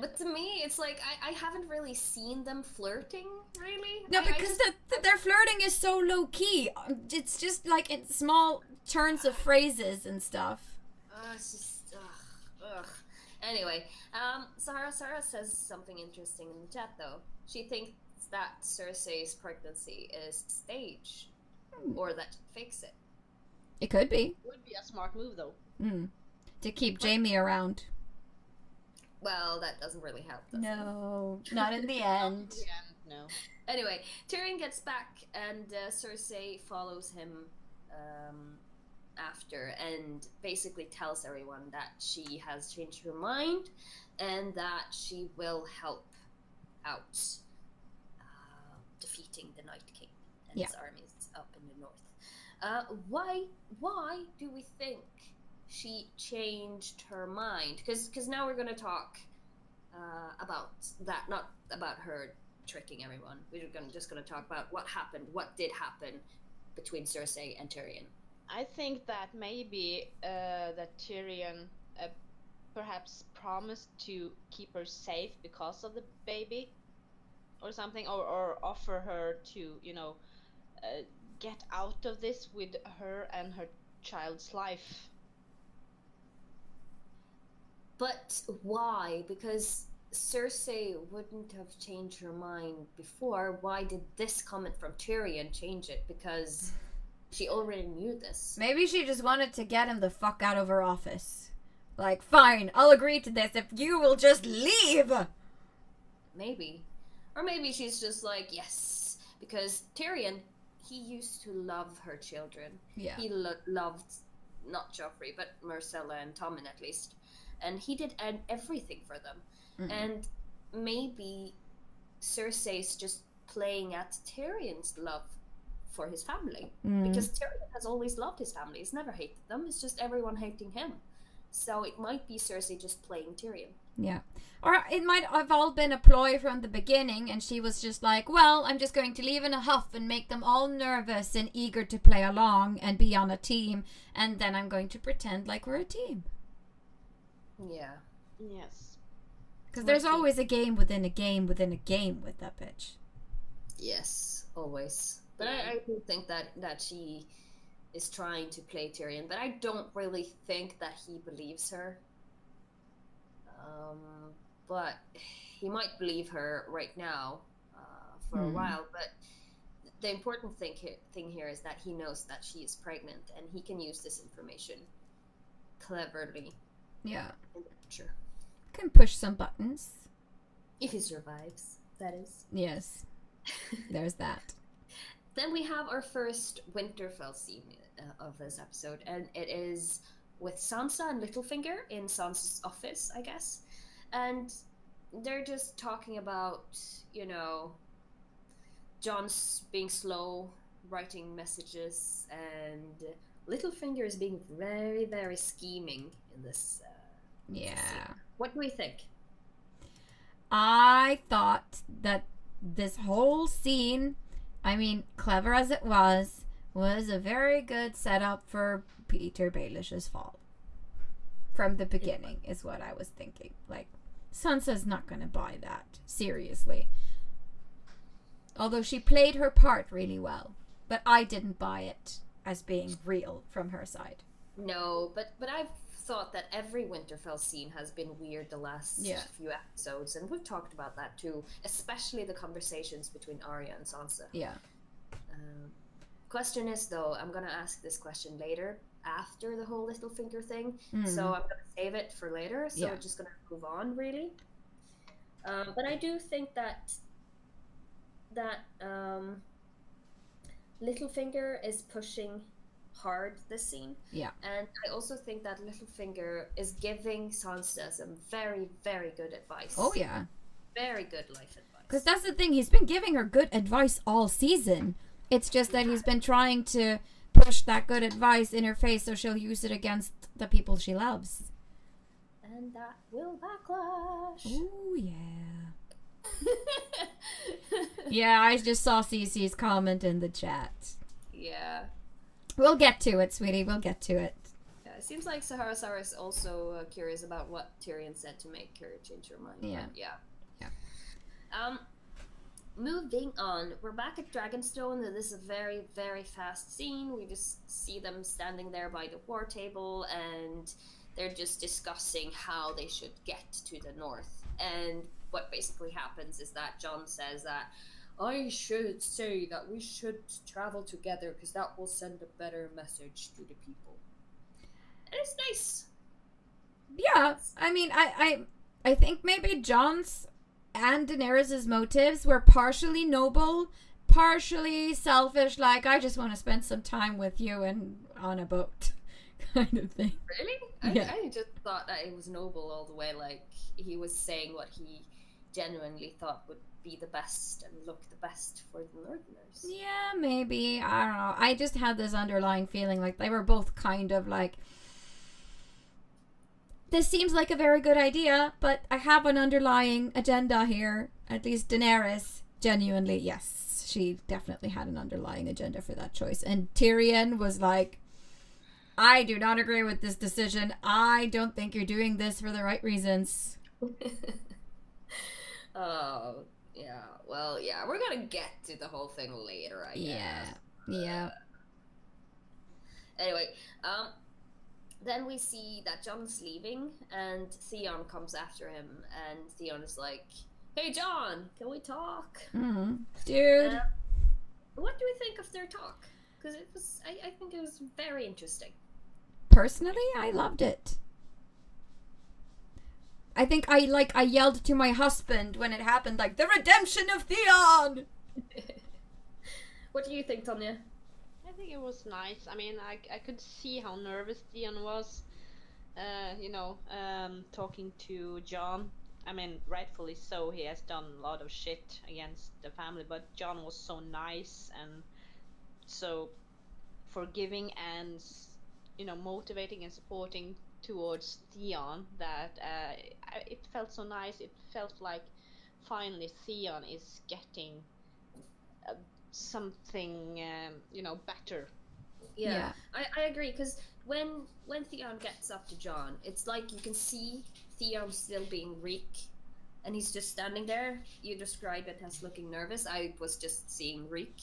But to me, it's like, I haven't really seen them flirting, really.
No, because their flirting is so low-key. It's just like in small turns of phrases and stuff.
It's just, ugh. Anyway, Sarah says something interesting in the chat, though. She thinks that Cersei's pregnancy is staged, or that she fakes it.
It could be.
Would be a smart move, though.
To keep Jaime around.
Well, that doesn't really help, does it?
No, not in the end.
No.
Anyway, Tyrion gets back, and Cersei follows him after, and basically tells everyone that she has changed her mind, and that she will help out defeating the Night King and his armies up in the north. Why do we think she changed her mind? Because now we're going to talk about that, not about her tricking everyone. We're just going to talk about what did happen between Cersei and Tyrion.
I think that maybe that Tyrion perhaps promised to keep her safe because of the baby or something, or offer her to, get out of this with her and her child's life.
But why? Because Cersei wouldn't have changed her mind before. Why did this comment from Tyrion change it? Because she already knew this.
Maybe she just wanted to get him the fuck out of her office. Like, fine, I'll agree to this if you will just leave!
Maybe. Or maybe she's just like, yes. Because Tyrion, he used to love her children.
Yeah.
He loved, not Joffrey, but Myrcella and Tommen at least. And he did everything for them. Mm-hmm. And maybe Cersei's just playing at Tyrion's love for his family. Because Tyrion has always loved his family. He's never hated them. It's just everyone hating him. So it might be Cersei just playing Tyrion.
Yeah. Or it might have all been a ploy from the beginning, and she was just like, well, I'm just going to leave in a huff and make them all nervous and eager to play along and be on a team, and then I'm going to pretend like we're a team.
Yeah.
Yes.
Because there's always a game within a game within a game with that bitch.
Yes, always. But I do think that she is trying to play Tyrion, but I don't really think that he believes her. But he might believe her right now for a while, but the important thing here is that he knows that she is pregnant, and he can use this information cleverly.
Yeah.
In the future.
Can push some buttons.
If he survives, that is.
Yes. There's that.
Then we have our first Winterfell scene of this episode, and it is with Sansa and Littlefinger in Sansa's office, I guess. And they're just talking about, you know, Jon's being slow writing messages, and Littlefinger is being very, very scheming in this.
Yeah.
Scene. What do we think?
I thought that this whole scene, I mean, clever as it was a very good setup for Peter Baelish's fall. From the beginning, is what I was thinking. Like, Sansa's not going to buy that. Seriously. Although she played her part really well. But I didn't buy it as being real from her side.
No, but I've thought that every Winterfell scene has been weird the last few episodes, and we've talked about that too, especially the conversations between Arya and Sansa.
Yeah.
Question is, though, I'm going to ask this question later, after the whole Littlefinger thing, so I'm going to save it for later, so we're just going to move on, really. But I do think that Littlefinger is pushing hard this scene.
Yeah.
And I also think that Littlefinger is giving Sansa some very, very good advice.
Oh, yeah.
Very good life advice.
Because that's the thing, he's been giving her good advice all season. It's just that he's been trying to push that good advice in her face so she'll use it against the people she loves.
And that will backlash.
Oh, yeah. Yeah, I just saw Cece's comment in the chat.
Yeah.
We'll get to it, sweetie. We'll get to it.
Yeah, it seems like Sahara Sara is also curious about what Tyrion said to make her change her mind.
Yeah.
Yeah. Moving on, we're back at Dragonstone, and this is a very, very fast scene. We just see them standing there by the war table, and they're just discussing how they should get to the north. And what basically happens is that Jon says that I should say that we should travel together because that will send a better message to the people. And it's nice.
Yeah, I mean, I think maybe Jon's and Daenerys' motives were partially noble, partially selfish, like, I just want to spend some time with you and on a boat kind of thing.
Really?
Yeah.
I just thought that it was noble all the way, like, he was saying what he genuinely thought would be the best and look the best for the Northerners.
Yeah, maybe. I don't know. I just had this underlying feeling like they were both kind of like, this seems like a very good idea, but I have an underlying agenda here. At least Daenerys, genuinely, yes, she definitely had an underlying agenda for that choice. And Tyrion was like, I do not agree with this decision. I don't think you're doing this for the right reasons.
Oh, yeah. Well, yeah, we're gonna get to the whole thing later, I guess.
Yeah.
Anyway, then we see that Jon's leaving, and Theon comes after him, and Theon is like, hey, Jon, can we talk?
Mm-hmm. Dude.
What do we think of their talk? Because it was, I think it was very interesting.
Personally, I loved it. I think I yelled to my husband when it happened, like, the redemption of Theon!
What do you think, Tonya?
I think it was nice. I mean, I could see how nervous Theon was, talking to Jon. I mean, rightfully so, he has done a lot of shit against the family, but Jon was so nice and so forgiving and, motivating and supporting towards Theon that it felt so nice. It felt like finally Theon is getting something, better.
Yeah. I agree, because when Theon gets up to Jon, it's like you can see Theon still being Reek, and he's just standing there. You describe it as looking nervous. I was just seeing Reek.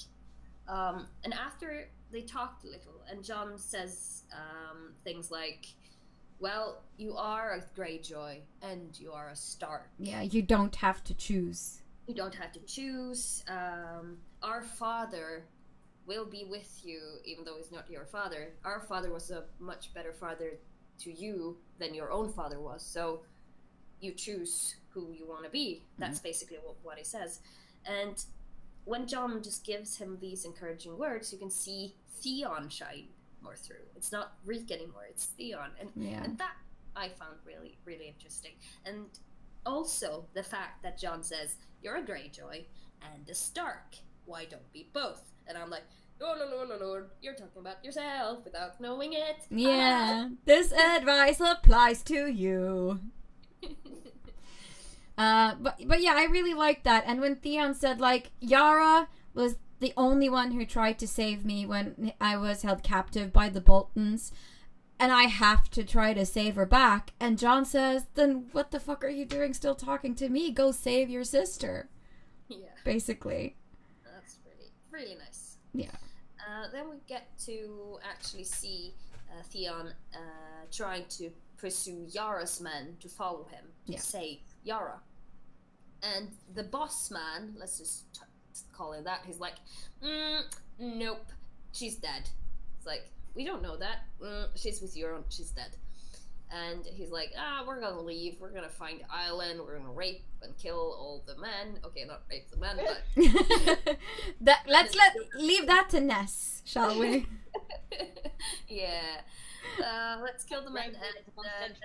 And after they talked a little, and Jon says things like, well, you are a Greyjoy, and you are a Stark.
Yeah, you don't have to choose.
You don't have to choose. Our father will be with you, even though he's not your father. Our father was a much better father to you than your own father was. So you choose who you want to be. That's basically what he says. And when John just gives him these encouraging words, you can see Theon shine more through. It's not Reek anymore, it's Theon. And that I found really, really interesting. And also the fact that John says, you're a Greyjoy and a Stark. Why don't be both? And I'm like, Lord, you're talking about yourself without knowing it.
Yeah, this advice applies to you. But yeah, I really liked that. And when Theon said, like, Yara was the only one who tried to save me when I was held captive by the Boltons, and I have to try to save her back. And John says, then what the fuck are you doing still talking to me? Go save your sister.
Yeah.
Basically.
That's really, really nice.
Yeah.
Then we get to actually see Theon trying to pursue Yara's men to follow him to save Yara. And the boss man, let's just call him that, he's like, nope, she's dead. It's like, we don't know that. She's with Euron, she's dead. And he's like, we're gonna leave, we're gonna find the island, we're gonna rape and kill all the men. Okay, not rape the men, but...
let's leave that to Ness, shall we?
Yeah. Let's kill the men and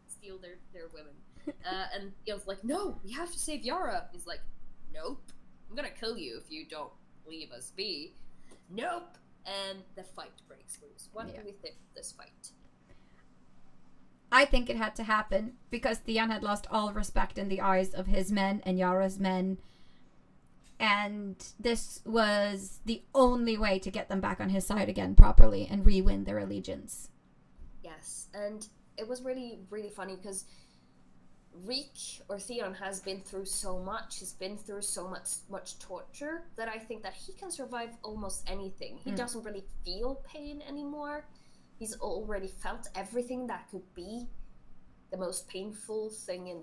steal their women. And Theon's like, no, we have to save Yara. He's like, nope, I'm gonna kill you if you don't leave us be. Nope. And the fight breaks loose. What do we think of this fight?
I think it had to happen because Theon had lost all respect in the eyes of his men and Yara's men. And this was the only way to get them back on his side again properly and re-win their allegiance.
Yes, and it was really, really funny because Reek, or Theon, has been through so much. He's been through so much torture that I think that he can survive almost anything. He doesn't really feel pain anymore. He's already felt everything that could be the most painful thing in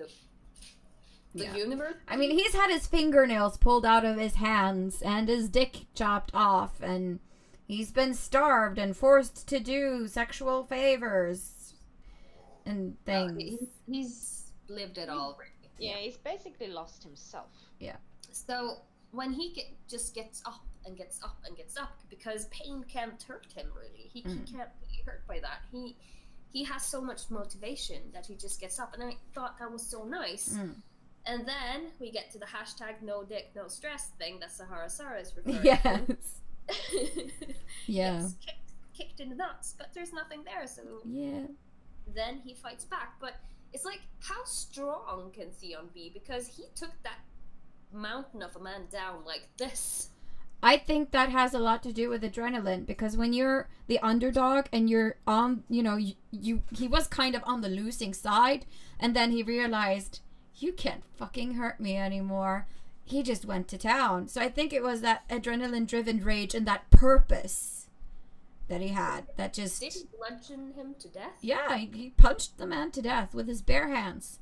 the universe.
I mean, he's had his fingernails pulled out of his hands and his dick chopped off, and he's been starved and forced to do sexual favors and things.
He's lived it all.
Yeah, he's basically lost himself.
Yeah.
So when he just gets up and gets up and gets up, because pain can't hurt him really. He can't be hurt by that. He has so much motivation that he just gets up, and I thought that was so nice. And then we get to the hashtag no dick, no stress thing that Sahara Sara is referring to.
Yeah.
It's kicked in the nuts, but there's nothing there, so then he fights back. But it's like, how strong can Theon be? Because he took that mountain of a man down like this.
I think that has a lot to do with adrenaline, because when you're the underdog and you're on, he was kind of on the losing side, and then he realized, you can't fucking hurt me anymore. He just went to town. So I think it was that adrenaline-driven rage and that purpose that he had that just...
Did he bludgeon him to death?
Yeah, he punched the man to death with his bare hands.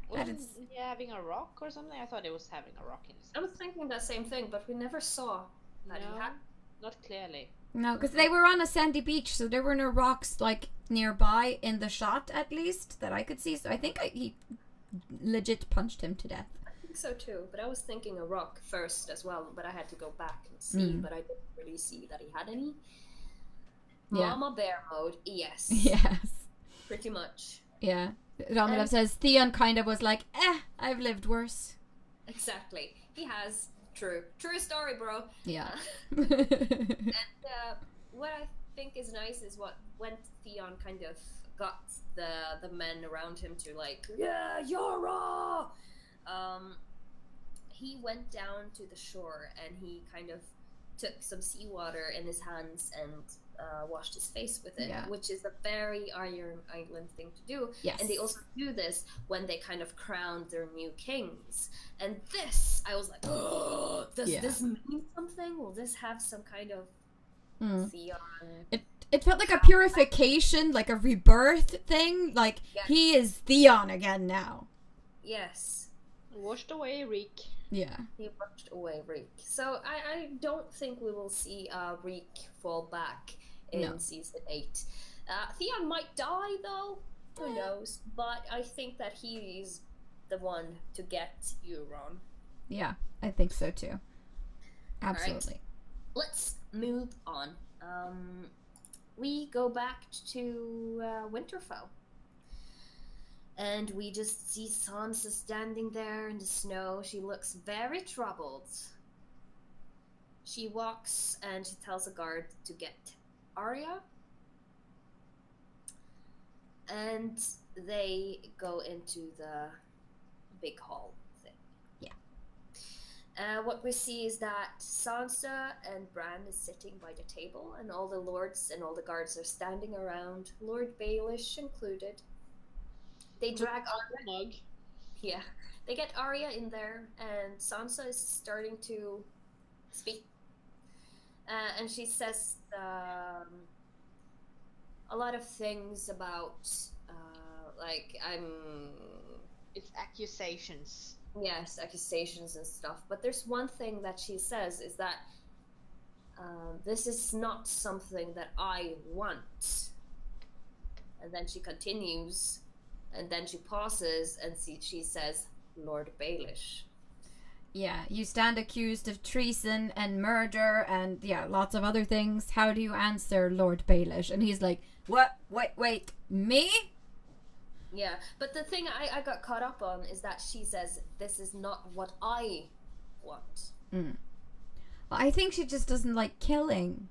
Wasn't he having a rock or something? I thought it was having a rock in his hand.
I was thinking that same thing, but we never saw that he had.
Not clearly.
No, because they were on a sandy beach, so there were no rocks nearby in the shot, at least, that I could see. So I think he legit punched him to death.
I think so too, but I was thinking a rock first as well, but I had to go back and see, but I didn't really see that he had any. Mama bear mode, yes.
Yes.
Pretty much.
Yeah. Romanov says Theon kind of was like, I've lived worse.
Exactly. He has. True story, bro.
Yeah.
And what I think is nice is when Theon kind of got the men around him to Yara! He went down to the shore and he kind of took some seawater in his hands and washed his face with it, which is a very Iron Island thing to do.
Yes.
And they also do this when they kind of crown their new kings. And this, I was like, oh, does this mean something? Will this have some kind of Theon?
It felt like a purification, like a rebirth thing. Like, he is Theon again now.
Yes.
Washed away Reek.
Yeah.
He washed away Reek. So I don't think we will see Reek fall back in season 8. Theon might die though. Who knows? But I think that he is the one to get Euron.
Yeah, I think so too. Absolutely.
Right. Let's move on. We go back to Winterfell. And we just see Sansa standing there in the snow. She looks very troubled. She walks and she tells a guard to get Arya. And they go into the big hall thing. Yeah. What we see is that Sansa and Bran is sitting by the table, and all the lords and all the guards are standing around, Lord Baelish included. They drag Arya. Yeah. They get Arya in there, and Sansa is starting to speak. And she says a lot of things about,
It's accusations.
Yes, accusations and stuff. But there's one thing that she says is that this is not something that I want. And then she continues, and then she pauses, and she says, Lord Baelish.
Yeah, you stand accused of treason and murder and, yeah, lots of other things. How do you answer, Lord Baelish? And he's like, what? Wait, me?
Yeah, but the thing I got caught up on is that she says, this is not what I want.
Well, I think she just doesn't like killing.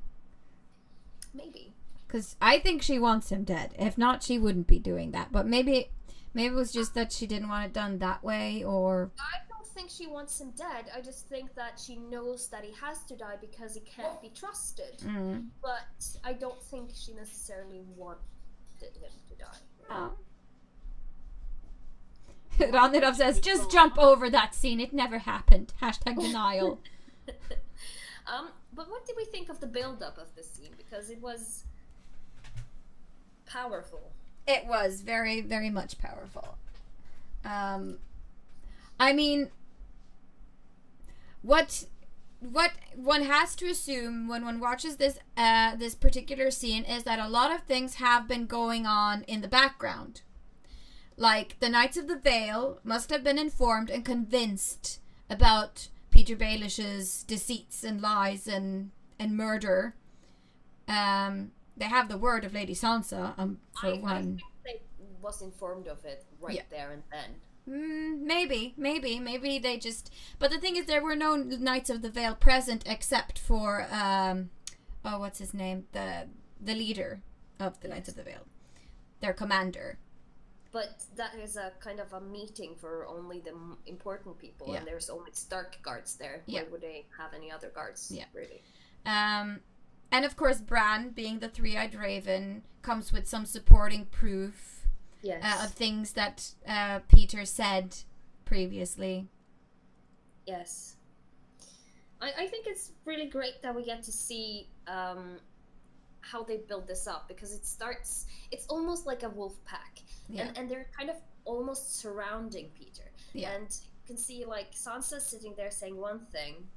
Maybe.
Because I think she wants him dead. If not, she wouldn't be doing that. But maybe it was just that she didn't want it done that way, or...
I don't think she wants him dead. I just think that she knows that he has to die because he can't be trusted. But I don't think she necessarily wanted him to die.
Oh. Ronidov says, just jump over that scene. It never happened. #denial.
But what did we think of the build-up of this scene? Because it was powerful.
It was very, very much powerful. I mean, what one has to assume when one watches this this particular scene is that a lot of things have been going on in the background. Like, the Knights of the Vale must have been informed and convinced about Peter Baelish's deceits and lies and murder. They have the word of Lady Sansa, for one.
I think they was informed of it there and then.
Maybe they just... But the thing is, there were no Knights of the Vale present except for, what's his name? The leader of the Knights of the Vale. Their commander.
But that is a kind of a meeting for only the important people, and there's only Stark guards there. Why would they have any other guards, really?
And of course, Bran, being the three-eyed raven, comes with some supporting proof of things that Peter said previously.
Yes. I think it's really great that we get to see how they build this up, because it's almost like a wolf pack. And they're kind of almost surrounding Peter. Yeah. And you can see, like, Sansa sitting there saying one thing,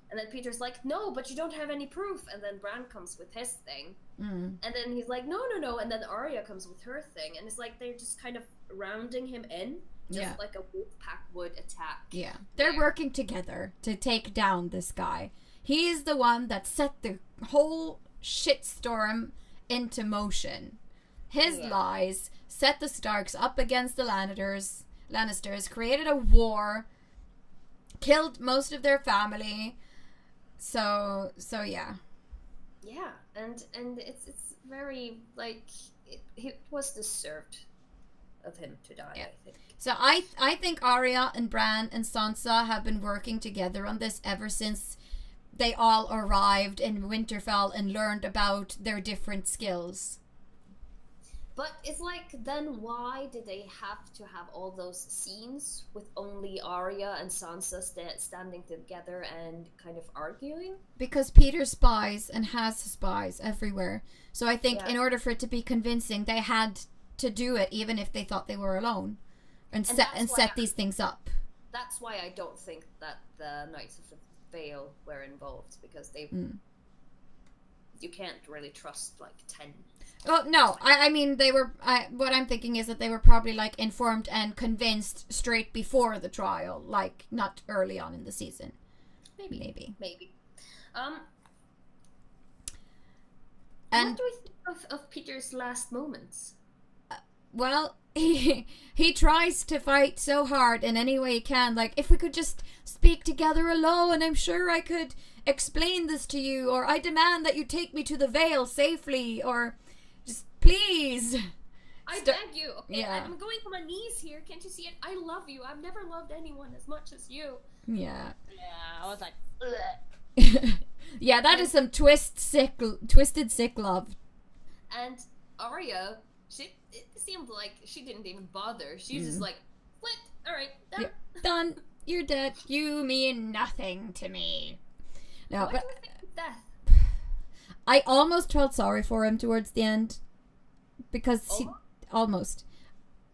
and then Peter's like, no, but you don't have any proof. And then Bran comes with his thing. And then he's like, no. And then Arya comes with her thing. And it's like they're just kind of rounding him in, just like a wolf pack would attack.
Yeah. They're working together to take down this guy. He's the one that set the whole shitstorm into motion. His lies set the Starks up against the Lannisters, created a war, killed most of their family. So yeah.
Yeah, and it's very, like, it was deserved of him to die, I think.
So I think Arya and Bran and Sansa have been working together on this ever since they all arrived in Winterfell and learned about their different skills.
But it's like, then why did they have to have all those scenes with only Arya and Sansa standing together and kind of arguing?
Because Peter spies and has spies everywhere. So I think in order for it to be convincing, they had to do it even if they thought they were alone. And set these things up.
That's why I don't think that the Knights of the Vale were involved, because they... You can't really trust, like, 10...
Well, no, I mean, they were, what I'm thinking is that they were probably, like, informed and convinced straight before the trial, like, not early on in the season.
Maybe.
And
what do we think of Peter's last moments?
Well, he tries to fight so hard in any way he can. Like, if we could just speak together alone, I'm sure I could explain this to you, or I demand that you take me to the Vale safely, or just please.
I beg you. Okay,
yeah.
I'm going to my knees here. Can't you see it? I love you. I've never loved anyone as much as you.
Yeah.
Yeah, I was like, ugh.
Yeah, that is some twisted sick love.
And Arya, it seemed like she didn't even bother. She's just like, split. All right, done.
Yeah, done. You're dead. You mean nothing to me. No,
what
but
do you think of death?
I almost felt sorry for him towards the end, because he almost,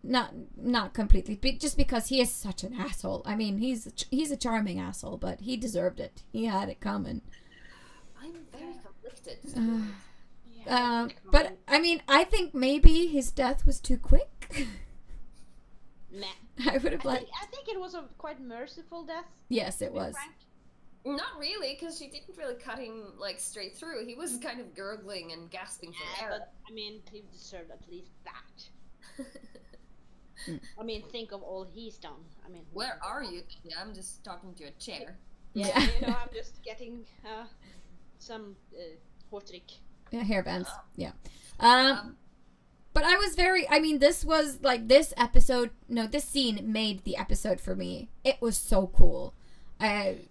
not completely, but just because he is such an asshole. I mean, he's a charming asshole, but he deserved it. He had it coming.
I'm very conflicted.
But I mean, I think maybe his death was too quick.
Meh.
I would have liked.
I think it was a quite merciful death.
Yes, it was.
Frank. Not really, because she didn't really cut him like straight through. He was kind of gurgling and gasping for air.
But I mean, he deserved at least that. I mean, think of all he's done. I mean,
where are you? Yeah, I'm just talking to a chair.
Yeah, I'm just getting some Hortrick.
Yeah, hairbands. Yeah. But I was I mean, this was like this scene made the episode for me. It was so cool. And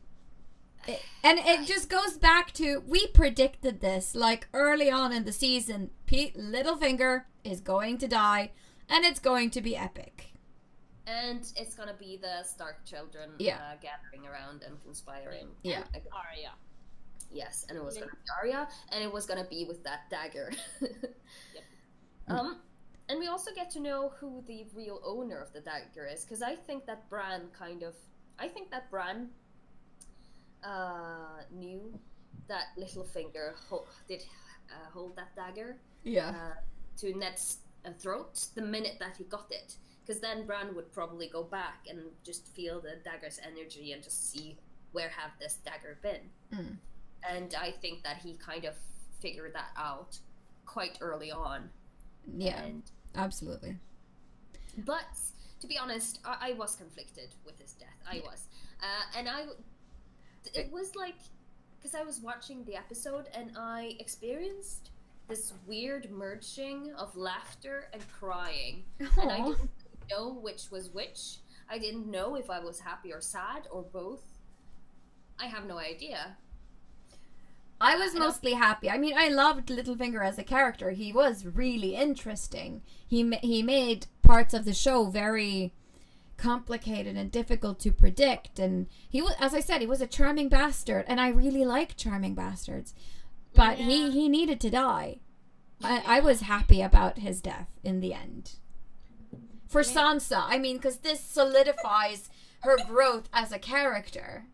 it just goes back to, we predicted this like early on in the season. Littlefinger is going to die, and it's going to be epic.
And it's gonna be the Stark children gathering around and conspiring.
Yeah.
And
Arya.
Yes, and it was gonna be Arya, and it was gonna be with that dagger.
Yep.
And we also get to know who the real owner of the dagger is, because I think that Bran knew that Littlefinger did hold that dagger to Ned's throat the minute that he got it, because then Bran would probably go back and just feel the dagger's energy and just see where have this dagger been. And I think that he kind of figured that out quite early on.
Yeah, absolutely.
But to be honest, I was conflicted with his death. I was, and it was like, because I was watching the episode and I experienced this weird merging of laughter and crying. And I didn't know which was which. I didn't know if I was happy or sad or both. I have no idea.
I was mostly happy. I mean, I loved Littlefinger as a character. He was really interesting. He made parts of the show very complicated and difficult to predict, and he was, as I said, he was a charming bastard, and I really like charming bastards, but he needed to die. I was happy about his death in the end for Sansa. I mean, because this solidifies her growth as a character.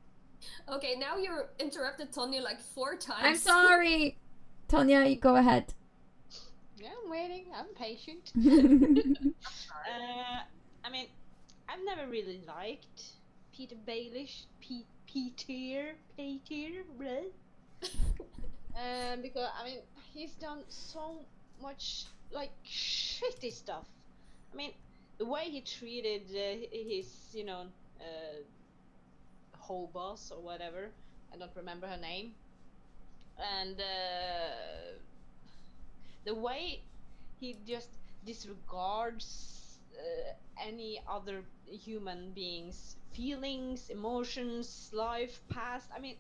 Okay, now you're interrupted Tonya like 4 times.
I'm sorry, Tonya, you go ahead.
Yeah, I'm waiting. I'm patient. I mean, I've never really liked Peter Baelish. Peter, right? Because I mean, he's done so much like shitty stuff. I mean, the way he treated his, whole boss or whatever, I don't remember her name, and the way he just disregards any other human beings' feelings, emotions, life, past. I mean,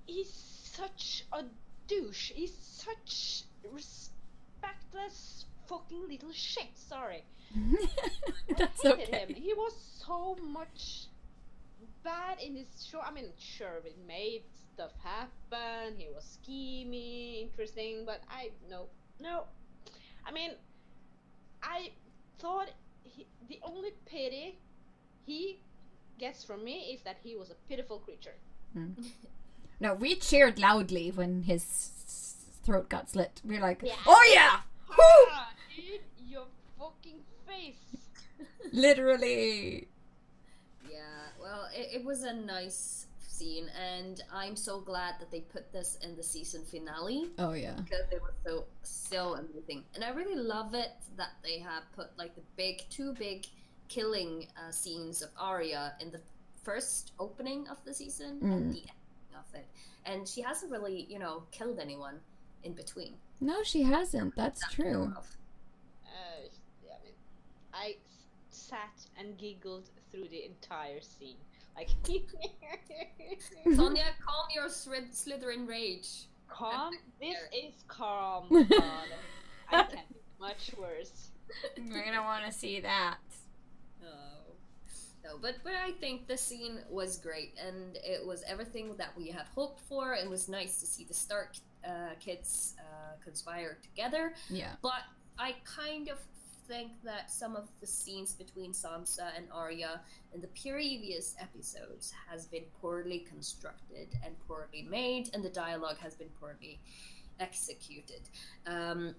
he's such a douche. He's such respectless fucking little shit. Sorry.
That's
I hated
okay.
him. He was so much bad in his show. I mean, sure, it made stuff happen. He was scheming, interesting, but no. I mean, I thought the only pity he gets from me is that he was a pitiful creature.
No, we cheered loudly when his throat got slit. We were like,
yeah.
"Oh yeah, woo!"
In your fucking face.
Literally.
Yeah, well, it was a nice scene, and I'm so glad that they put this in the season finale.
Oh yeah.
Because it was so amazing. And I really love it that they have put like the two big killing scenes of Arya in the first opening of the season and the ending of it. And she hasn't really, killed anyone in between.
No, she hasn't. That's true.
Yeah, I sat and giggled through the entire scene. Like,
Tonya, calm your Slytherin rage.
Calm? This is calm. I can't be much worse.
We're gonna want to see that.
No, but I think the scene was great, and it was everything that we had hoped for. It was nice to see the Stark kids conspire together.
Yeah.
But I kind of think that some of the scenes between Sansa and Arya in the previous episodes has been poorly constructed and poorly made, and the dialogue has been poorly executed. And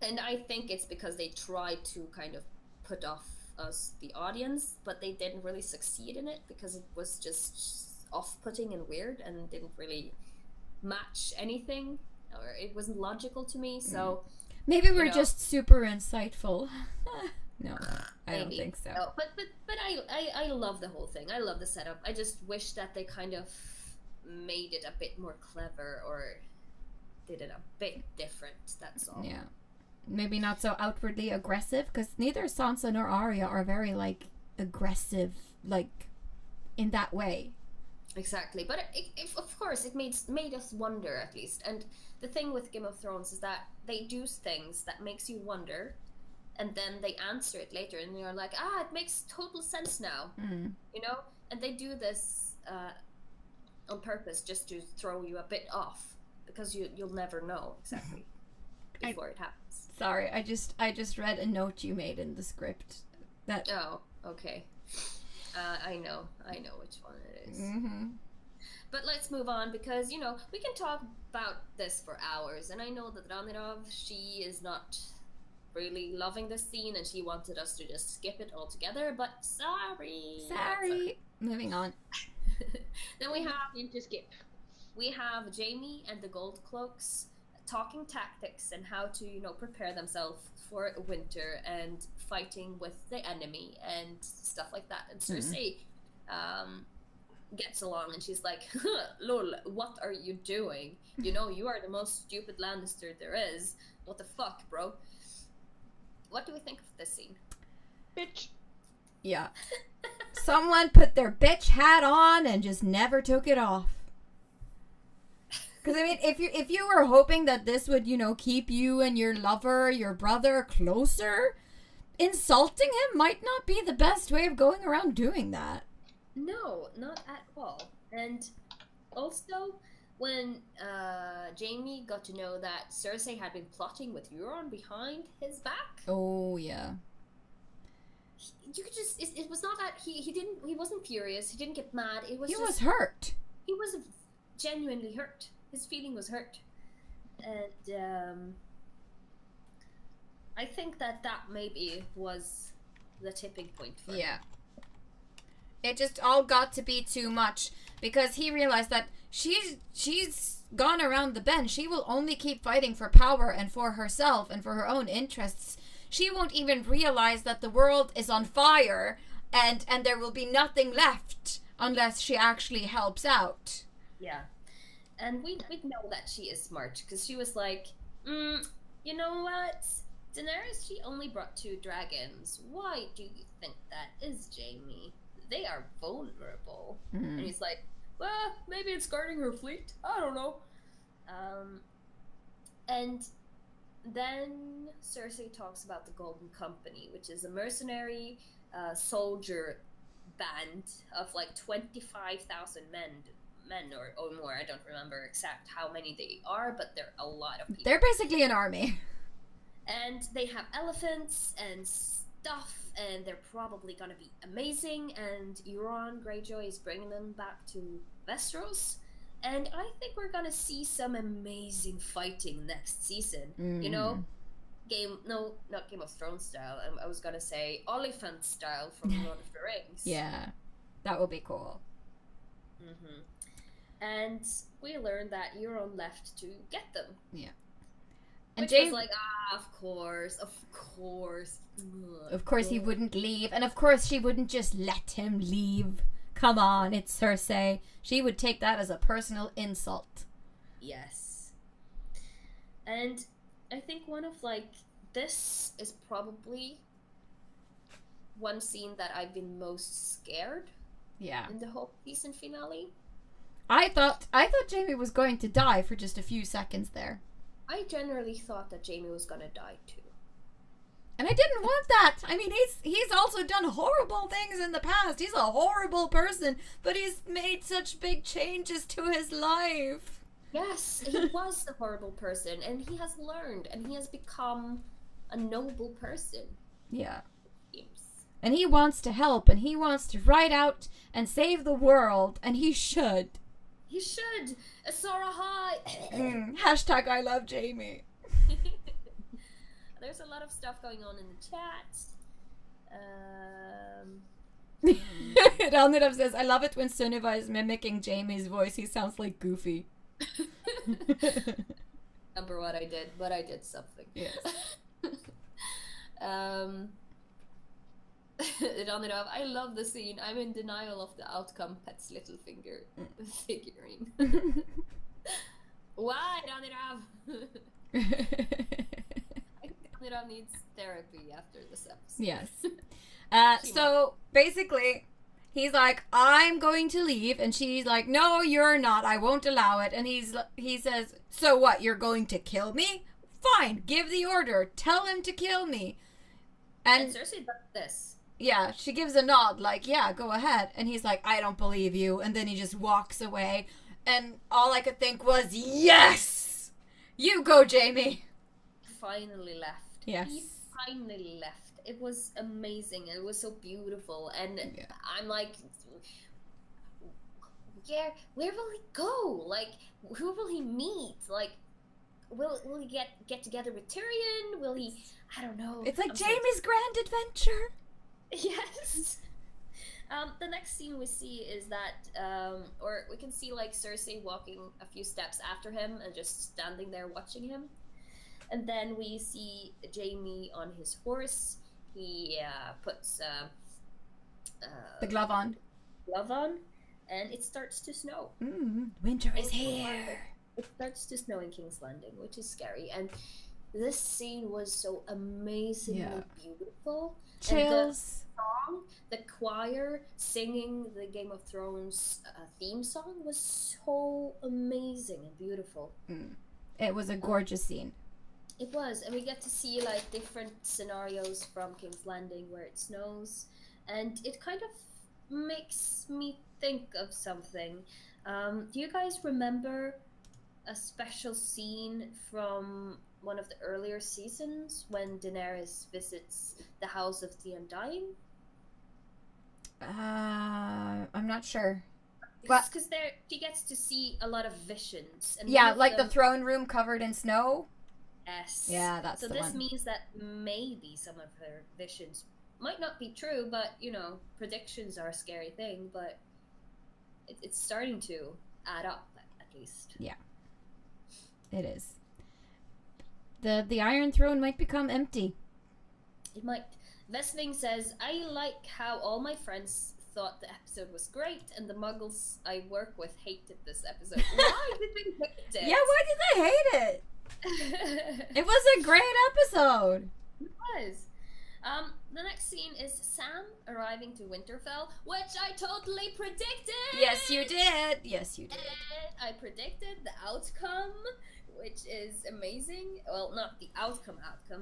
I think it's because they tried to kind of put off us, the audience, but they didn't really succeed in it because it was just off-putting and weird and didn't really match anything, or it wasn't logical to me. So
maybe we're just super insightful. No, I don't think so.
No, but I love the whole thing. I love the setup. I just wish that they kind of made it a bit more clever or did it a bit different. That's all.
Yeah. Maybe not so outwardly aggressive, because neither Sansa nor Arya are very, like, aggressive, like, in that way.
Exactly. But of course, it made us wonder, at least. And the thing with Game of Thrones is that they do things that makes you wonder, and then they answer it later, and you're like, it makes total sense now. And they do this on purpose, just to throw you a bit off, because you'll never know exactly before it happens.
Sorry, I just read a note you made in the script.
Oh, okay. I know which one it is. But let's move on, because we can talk about this for hours, and I know that Ranirov, she is not really loving this scene, and she wanted us to just skip it altogether. But sorry. Moving on. Then we have
to skip.
We have Jaime and the Gold Cloaks talking tactics and how to, prepare themselves for winter and fighting with the enemy and stuff like that. And Cersei gets along, and she's like, lol, what are you doing? You are the most stupid Lannister there is. What the fuck, bro? What do we think of this scene?
Bitch.
Yeah. Someone put their bitch hat on and just never took it off. Because, I mean, if you were hoping that this would, keep you and your lover, your brother, closer, insulting him might not be the best way of going around doing that.
No, not at all. And also, when Jaime got to know that Cersei had been plotting with Euron behind his back.
Oh, yeah.
You could just, it was not that, he wasn't furious, he didn't get mad, he
was hurt.
He was genuinely hurt. His feeling was hurt. And I think that maybe was the tipping point for him.
It just all got to be too much, because he realized that she's gone around the bend. She will only keep fighting for power and for herself and for her own interests. She won't even realize that the world is on fire and there will be nothing left unless she actually helps out.
Yeah. And we know that she is smart, because she was like, you know what? Daenerys, she only brought 2 dragons. Why do you think that is, Jaime? They are vulnerable. And he's like, well, maybe it's guarding her fleet. I don't know. And then Cersei talks about the Golden Company, which is a mercenary soldier band of like 25,000 men or more. I don't remember exact how many they are, but they're a lot of people.
They're basically an army.
And they have elephants and stuff, and they're probably gonna be amazing, and Euron Greyjoy is bringing them back to Westeros, and I think we're gonna see some amazing fighting next season. Not Game of Thrones style, I was gonna say Oliphant style from Lord of the Rings.
Yeah, that would be cool.
Mm-hmm. And we learned that Euron left to get them.
Yeah. And
Which
Jaime
was like, of course.
Of course he wouldn't leave. And of course she wouldn't just let him leave. Come on, it's Cersei. She would take that as a personal insult.
Yes. And I think one of, like, this is probably one scene that I've been most scared.
Yeah.
In the whole season finale.
I thought Jaime was going to die for just a few seconds there.
I generally thought that Jaime was gonna die too.
And I didn't want that. I mean, he's also done horrible things in the past. He's a horrible person, but he's made such big changes to his life.
Yes, he was a horrible person, and he has learned, and he has become a noble person.
Yeah. And he wants to help, and he wants to ride out and save the world, and he should.
He should. Azora High.
Hashtag I love Jaime.
There's a lot of stuff going on in the chat.
Ranirav says, I love it when Sunniva is mimicking Jaime's voice. He sounds like Goofy.
Remember what I did, but I did something.
Yes.
Ranirav, I love the scene. I'm in denial of the outcome. Pet's little finger figurine. Why, Ranirav? Ranirav needs therapy after this episode.
Yes. So basically, he's like, I'm going to leave, and she's like, no, you're not. I won't allow it. And he says, so what? You're going to kill me? Fine. Give the order. Tell him to kill me. And
Cersei does this.
Yeah, she gives a nod, like, yeah, go ahead. And he's like, I don't believe you. And then he just walks away. And all I could think was, yes! You go, Jaime!
Finally left.
Yes.
He finally left. It was amazing. It was so beautiful. And yeah. I'm like, yeah, where will he go? Like, who will he meet? Like, will he get together with Tyrion? Will he, I don't know.
It's like Jaime's grand adventure.
Yes. The next scene we see is that, or we can see like Cersei walking a few steps after him and just standing there watching him. And then we see Jaime on his horse. He puts
the glove on.
And it starts to snow.
Winter is here.
It starts to snow in King's Landing, which is scary. And this scene was so amazingly beautiful.
Chills.
And the choir singing the Game of Thrones theme song was so amazing and beautiful.
It was a gorgeous scene.
It was, and we get to see like different scenarios from King's Landing where it snows, and it kind of makes me think of something. Do you guys remember a special scene from one of the earlier seasons when Daenerys visits the House of the Undying?
I'm not sure.
Because she gets to see a lot of visions. And
like the throne room covered in snow?
Yes.
Yeah, that's the one. So
this means that maybe some of her visions might not be true, but, you know, predictions are a scary thing, but it's starting to add up, at least.
Yeah. It is. The Iron Throne might become empty.
It might. Vesving says, I like how all my friends thought the episode was great, and the muggles I work with hated this episode. Why did they hate it?
Yeah, why did they hate it? It was a great episode.
It was. The next scene is Sam arriving to Winterfell, which I totally predicted!
Yes, you did. Yes, you did.
And I predicted the outcome, which is amazing. Well, not the outcome,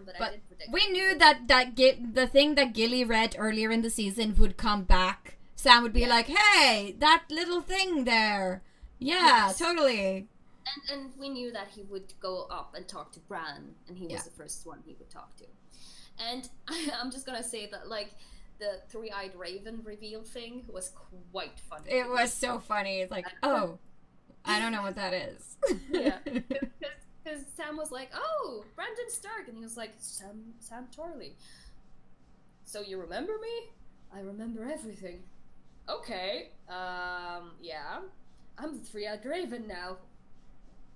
but I did predict.
We knew that the thing that Gilly read earlier in the season would come back. Sam would be like, hey, that little thing there. Yeah, yes. Totally.
And we knew that he would go up and talk to Bran, and he was the first one he would talk to. And I'm just gonna say that, like, the three-eyed raven reveal thing was quite funny.
It was so funny. It's like, oh, I don't know what that is.
Yeah, because Sam was like, oh, Brandon Stark, and he was like, Sam Torley. So you remember me? I remember everything. Okay, yeah. I'm the three-eyed raven now.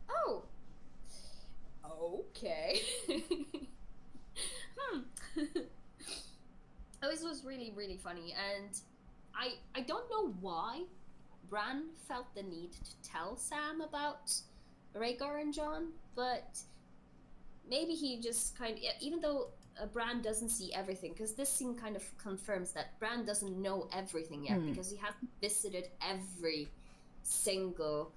Oh. Okay. This was really, really funny, and I don't know why Bran felt the need to tell Sam about Rhaegar and Jon, but maybe he just kind of, even though Bran doesn't see everything, because this scene kind of confirms that Bran doesn't know everything yet, because he hasn't visited every single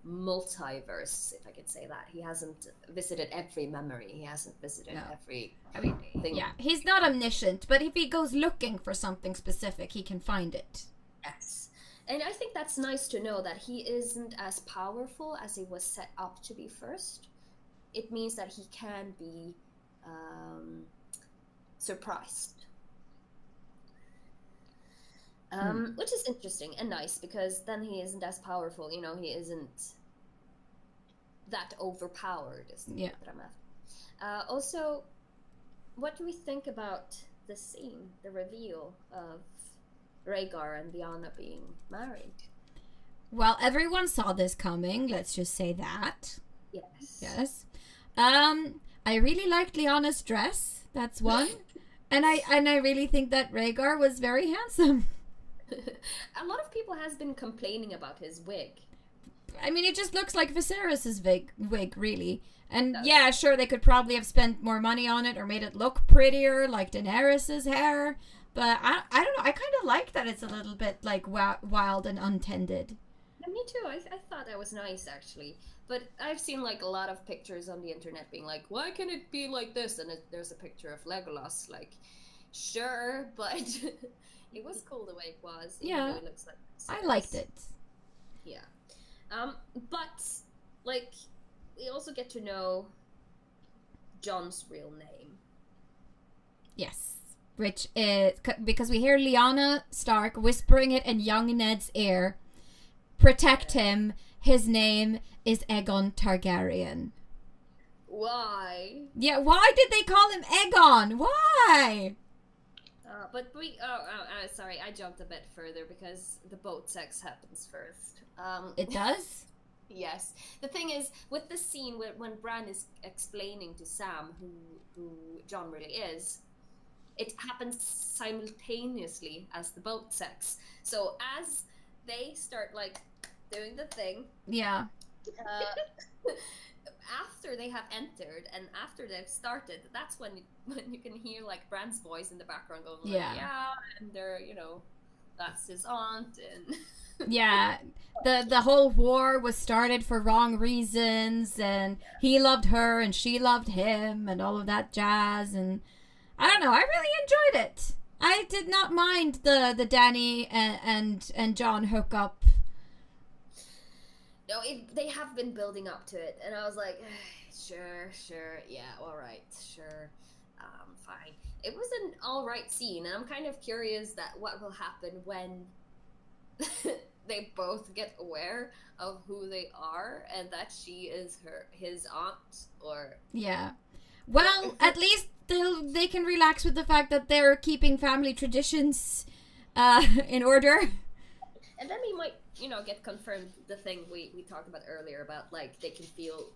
multiverse, if I could say that. He hasn't visited every memory. He hasn't visited every thing.
Yeah, he's not omniscient, but if he goes looking for something specific, he can find it.
Yes. And I think that's nice to know that he isn't as powerful as he was set up to be first. It means that he can be surprised. Which is interesting and nice, because then he isn't as powerful, you know, he isn't that overpowered, is the word that I'm after. Also, what do we think about the scene, the reveal of Rhaegar and Lyanna being married?
Well, everyone saw this coming, let's just say that.
Yes.
I really liked Lyanna's dress, that's one. and I really think that Rhaegar was very handsome.
A lot of people has been complaining about his wig.
I mean, it just looks like Viserys's wig, really. And yeah, sure, they could probably have spent more money on it or made it look prettier, like Daenerys's hair. But I don't know. I kind of like that it's a little bit like wild and untended.
Yeah, me too. I thought that was nice, actually. But I've seen like a lot of pictures on the internet being like, why can it be like this? And there's a picture of Legolas. Like, sure, but it was cool the way it was.
Yeah,
it looks like
I liked it.
Yeah. But, like, we also get to know Jon's real name.
Yes. Which is, because we hear Lyanna Stark whispering it in young Ned's ear. Protect him. His name is Aegon Targaryen.
Why?
Yeah, why did they call him Aegon? Why?
But sorry, I jumped a bit further because the boat sex happens first.
It does?
Yes. The thing is, with the scene when Bran is explaining to Sam who Jon really is, it happens simultaneously as the boat sex. So as they start, like, doing the thing...
Yeah.
After they have entered and after they've started, that's when you can hear, like, Bran's voice in the background going, like, yeah, and they're, you know, that's his aunt, and...
Yeah, the whole war was started for wrong reasons, and he loved her and she loved him and all of that jazz, and I don't know, I really enjoyed it. I did not mind the Dany and Jon hookup.
No, they have been building up to it, and I was like, sure, yeah, alright, sure, fine. It was an alright scene, and I'm kind of curious that what will happen when they both get aware of who they are and that she is his aunt, or...
Yeah. Well, at least they can relax with the fact that they're keeping family traditions in order.
And then we might, you know, get confirmed the thing we talked about earlier about, like, they can feel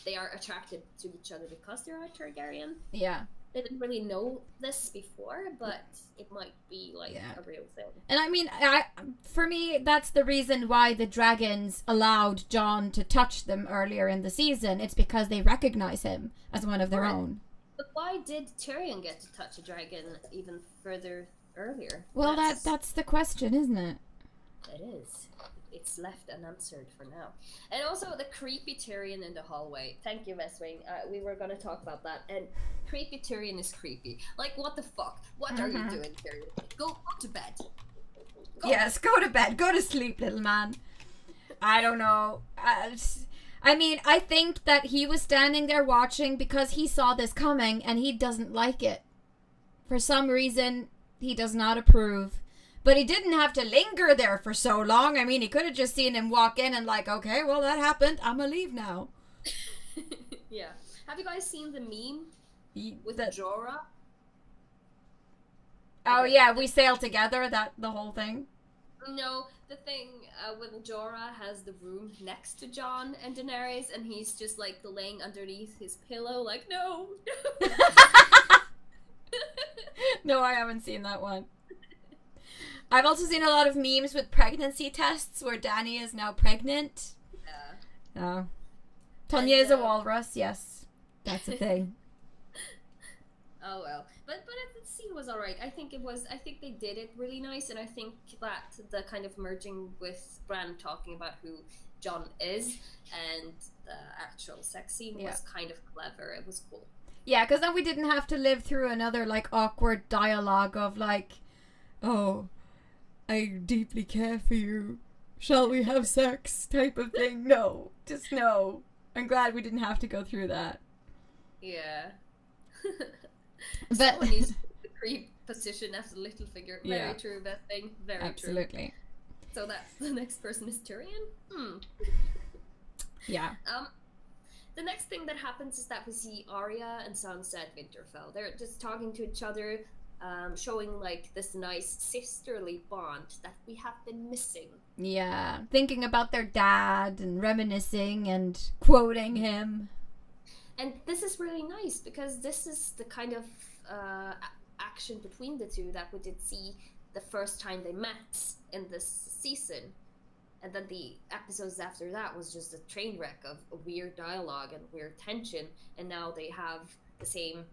they are attracted to each other because they're a Targaryen.
Yeah.
They didn't really know this before, but it might be, like, a real thing.
And I mean, for me, that's the reason why the dragons allowed Jon to touch them earlier in the season. It's because they recognize him as one of their own.
But why did Tyrion get to touch a dragon even further earlier?
Well, that's the question, isn't it?
It is. It's left unanswered for now. And also the creepy Tyrion in the hallway. Thank you, Westwing. We were going to talk about that. And creepy Tyrion is creepy. Like, what the fuck? What are you doing, Tyrion? Go to bed.
Go to bed. Go to sleep, little man. I don't know. I mean, I think that he was standing there watching because he saw this coming and he doesn't like it. For some reason, he does not approve. But he didn't have to linger there for so long. I mean, he could have just seen him walk in and like, okay, well, that happened. I'm gonna leave now.
Yeah. Have you guys seen the meme with Jorah?
Oh
Okay.
yeah, we sail together. That the whole thing.
No, the thing when Jorah has the room next to Jon and Daenerys, and he's just like laying underneath his pillow, like no.
No, I haven't seen that one. I've also seen a lot of memes with pregnancy tests where Dany is now pregnant.
Yeah.
Oh. Tonya is a walrus, yes. That's a thing.
Oh well. But the scene was alright. I think they did it really nice, and I think that the kind of merging with Bran talking about who Jon is and the actual sex scene was kind of clever. It was cool.
Yeah, because then we didn't have to live through another like awkward dialogue of like, oh, I deeply care for you. Shall we have sex? Type of thing. No. Just no. I'm glad we didn't have to go through that.
Yeah.
But
someone needs the creep position after Littlefinger. Very true, that thing. Very
absolutely.
True. So that's the next person is Tyrion?
Yeah.
The next thing that happens is that we see Arya and Sansa at Winterfell. They're just talking to each other, showing like this nice sisterly bond that we have been missing.
Yeah. Thinking about their dad and reminiscing and quoting him.
And this is really nice because this is the kind of action between the two that we did see the first time they met in this season. And then the episodes after that was just a train wreck of weird dialogue and weird tension. And now they have the same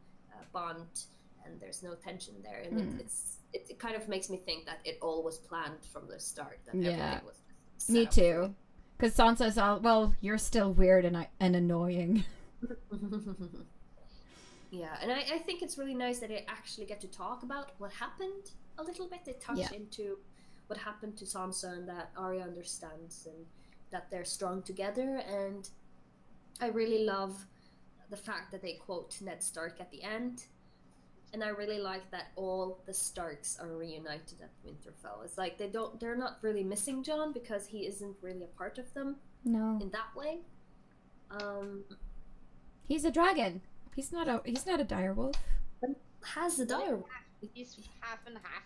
bond and there's no tension there. And it kind of makes me think that it all was planned from the start. That everything was set
me
up
too. Because Sansa's all, well, you're still weird and annoying.
Yeah, and I think it's really nice that they actually get to talk about what happened a little bit. They touch into what happened to Sansa and that Arya understands and that they're strong together. And I really love the fact that they quote Ned Stark at the end. And I really like that all the Starks are reunited at Winterfell. It's like they're not really missing Jon because he isn't really a part of them.
No.
In that way.
He's a dragon. He's not a direwolf.
But has a direwolf.
He's half and half.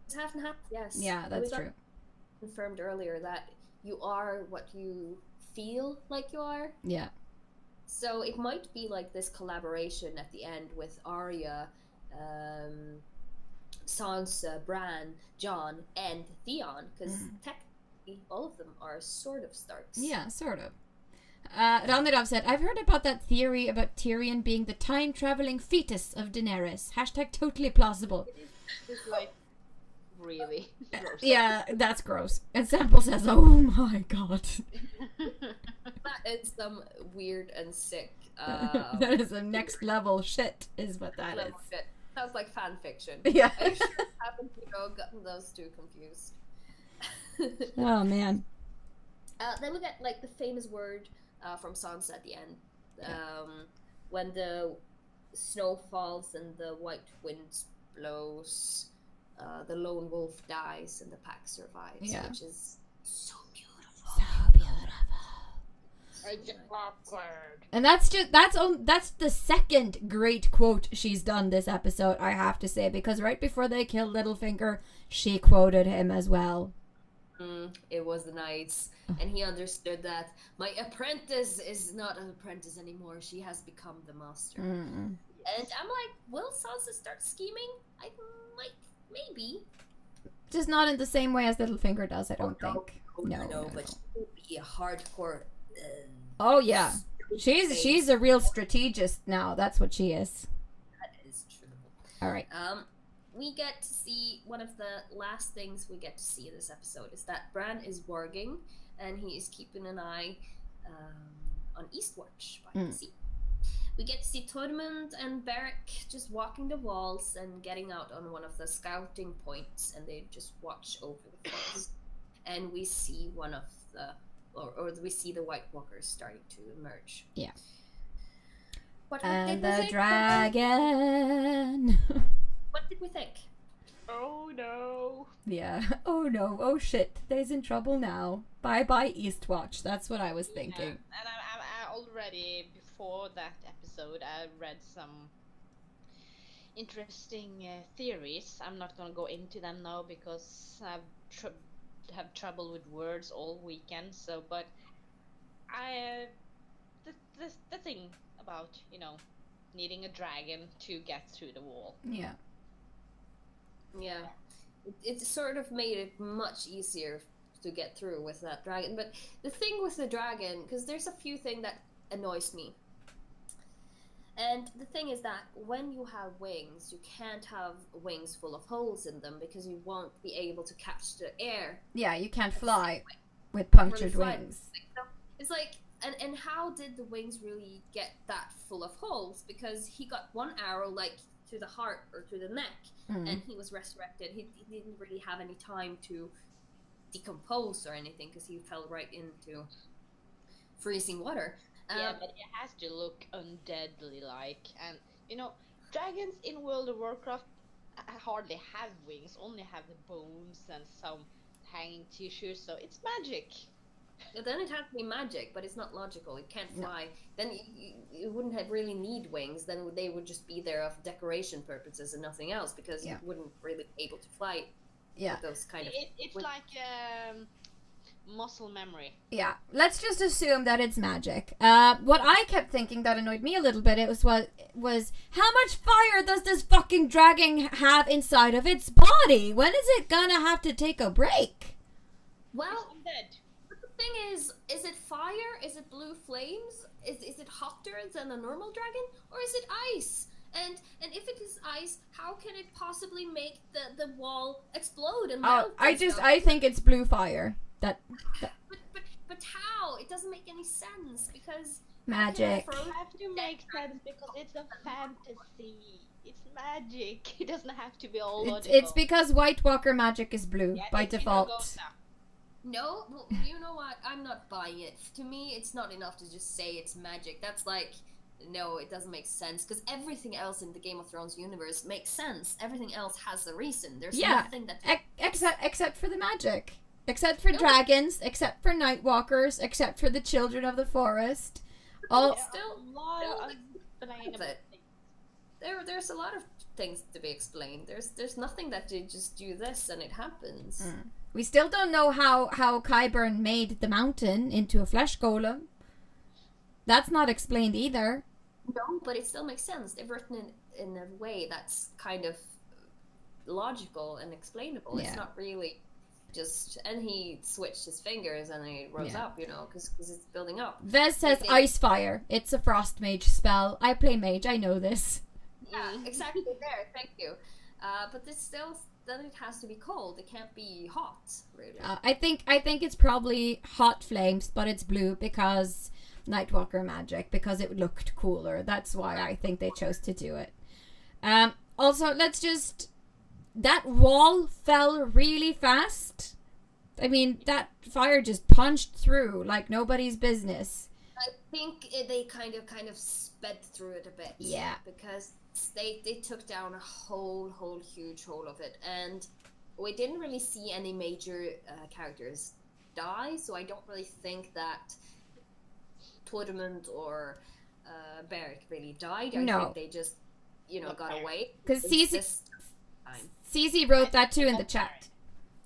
It's half and half, yes.
Yeah, that's true.
Confirmed earlier that you are what you feel like you are.
Yeah.
So it might be like this collaboration at the end with Arya, Sansa, Bran, Jon, and Theon, because technically all of them are sort of Starks.
Yeah, sort of. Randirov said, I've heard about that theory about Tyrion being the time-traveling fetus of Daenerys. # totally plausible.
It's like, really gross.
Yeah, that's gross. And Sample says, oh my god.
That is some weird and sick...
that is a next level shit, is what that is.
Shit. Sounds like fan fiction.
Yeah.
I sure happen to gotten those two confused.
Oh, man.
Then we get, like, the famous word from Sansa at the end. When the snow falls and the white wind blows, the lone wolf dies and the pack survives, which is so beautiful.
So beautiful.
I get awkward.
And that's the second great quote she's done this episode, I have to say, because right before they killed Littlefinger, she quoted him as well.
It was nice. And he understood that my apprentice is not an apprentice anymore. She has become the master. And I'm like, will Sansa start scheming? I might, maybe.
Just not in the same way as Littlefinger does, I don't think. No,
but she will be a hardcore...
oh, yeah. She's a real strategist now. That's what she is.
That is true.
All right.
We get to see, one of the last things we get to see in this episode is that Bran is warging, and he is keeping an eye on Eastwatch by the sea. We get to see Tormund and Beric just walking the walls and getting out on one of the scouting points, and they just watch over the forest. And we see one of the, or we see the White Walkers starting to emerge.
Yeah.
And
the dragon.
What did we think?
Oh no.
Yeah. Oh no. Oh shit. They's in trouble now. Bye bye Eastwatch. That's what I was thinking.
And I already, before that episode, I read some interesting theories. I'm not gonna go into them now because I've have trouble with words all weekend. So, but I the thing about needing a dragon to get through the wall.
Yeah.
Yeah. It sort of made it much easier to get through with that dragon. But the thing with the dragon, because there's a few things that annoys me. And the thing is that when you have wings, you can't have wings full of holes in them because you won't be able to catch the air.
Yeah, you can't fly with punctured wings.
So it's like, and how did the wings really get that full of holes? Because he got one arrow like to the heart or to the neck, and he was resurrected. He didn't really have any time to decompose or anything because he fell right into freezing water.
Yeah, but it has to look undeadly like. And, dragons in World of Warcraft hardly have wings, only have the bones and some hanging tissues, so it's magic.
Then it has to be magic, but it's not logical. It can't fly. No. Then you wouldn't have really need wings. Then they would just be there of decoration purposes and nothing else because you wouldn't really be able to fly.
Yeah.
With those kind of.
It's like muscle memory.
Yeah, let's just assume that it's magic. What I kept thinking that annoyed me a little bit was how much fire does this fucking dragon have inside of its body? When is it gonna have to take a break?
Well,
I'm dead.
But the thing is it fire? Is it blue flames? Is it hotter than a normal dragon, or is it ice? And if it is ice, how can it possibly make the wall explode and melt?
I think it's blue fire. But
how? It doesn't make any sense because
magic.
It have to make sense because it's a fantasy. It's magic. It doesn't have to be all logical.
It's because White Walker magic is blue by default.
No, well, you know what? I'm not buying it. To me, it's not enough to just say it's magic. That's like, no, it doesn't make sense because everything else in the Game of Thrones universe makes sense. Everything else has a reason. There's nothing that
except for the magic. Except for dragons, except for Nightwalkers, except for the children of the forest.
There's a lot of things to be explained. There's nothing that you just do this and it happens.
We still don't know how Qyburn made the mountain into a flesh golem. That's not explained either.
No, but it still makes sense. They've written it in a way that's kind of logical and explainable. Yeah. It's not really just, and he switched his fingers and it rose up, because it's building up.
Vez says ice fire. It's a frost mage spell. I play mage, I know this.
Yeah, exactly there, thank you. But it's still, then it has to be cold. It can't be hot, really.
I think it's probably hot flames, but it's blue because Nightwalker magic, because it looked cooler. That's why I think they chose to do it. Also, that wall fell really fast. I mean, that fire just punched through like nobody's business.
I think they kind of sped through it a bit.
Yeah.
Because they took down a whole huge hole of it. And we didn't really see any major characters die, so I don't really think that Tormund or Beric really died. I think they just, got away.
Because CZ wrote that too in the chat.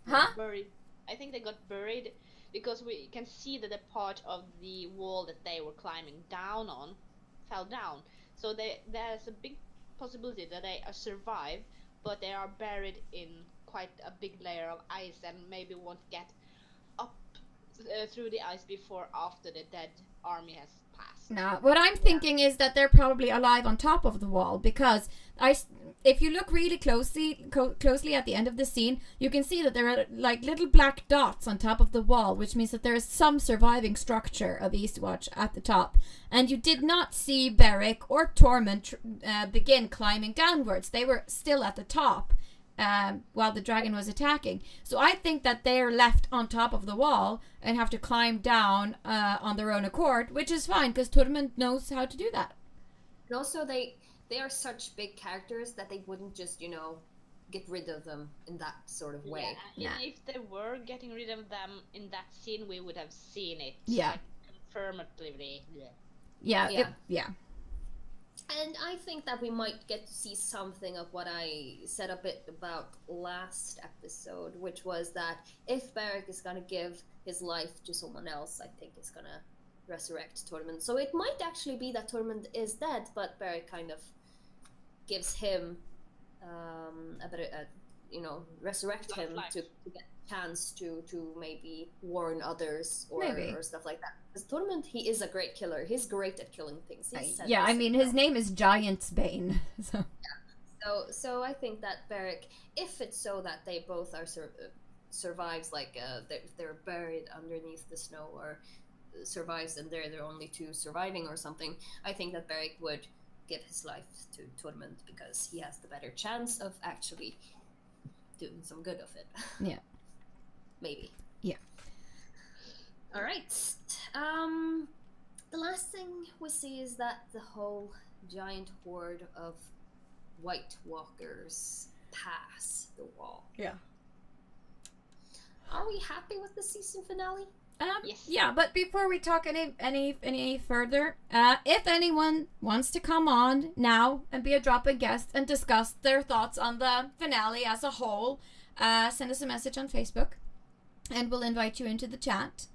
Huh?
Buried. I think they got buried because we can see that the part of the wall that they were climbing down on fell down. So there's a big possibility that they survive, but they are buried in quite a big layer of ice and maybe won't get up through the ice before after the dead army has passed.
No, what I'm thinking is that they're probably alive on top of the wall because if you look really closely at the end of the scene, you can see that there are like little black dots on top of the wall, which means that there is some surviving structure of Eastwatch at the top. And you did not see Beric or Tormund begin climbing downwards. They were still at the top while the dragon was attacking. So I think that they're left on top of the wall and have to climb down on their own accord, which is fine because Tormund knows how to do that.
And also they are such big characters that they wouldn't just, get rid of them in that sort of way.
Yeah, if they were getting rid of them in that scene, we would have seen it.
Yeah.
Like, affirmatively.
Yeah.
And And I think that we might get to see something of what I said a bit about last episode, which was that if Beric is gonna give his life to someone else, I think it's gonna resurrect Tormund. So it might actually be that Tormund is dead, but Beric kind of gives him a better, resurrect him to get a chance to maybe warn others or stuff like that. Because Tormund, he is a great killer. He's great at killing things.
Yeah, I mean, his name is Giant's Bane. So.
Yeah. So I think that Beric, if it's so that they both are survives, like they're buried underneath the snow, or survives and they're only two surviving or something, I think that Beric would give his life to Tormund because he has the better chance of actually doing some good of it.
Yeah.
Maybe.
Yeah.
All right. The last thing we see is that the whole giant horde of White Walkers pass the wall.
Yeah.
Are we happy with the season finale?
Yes.
Yeah, but before we talk any further, if anyone wants to come on now and be a drop-in guest and discuss their thoughts on the finale as a whole, send us a message on Facebook, and we'll invite you into the chat,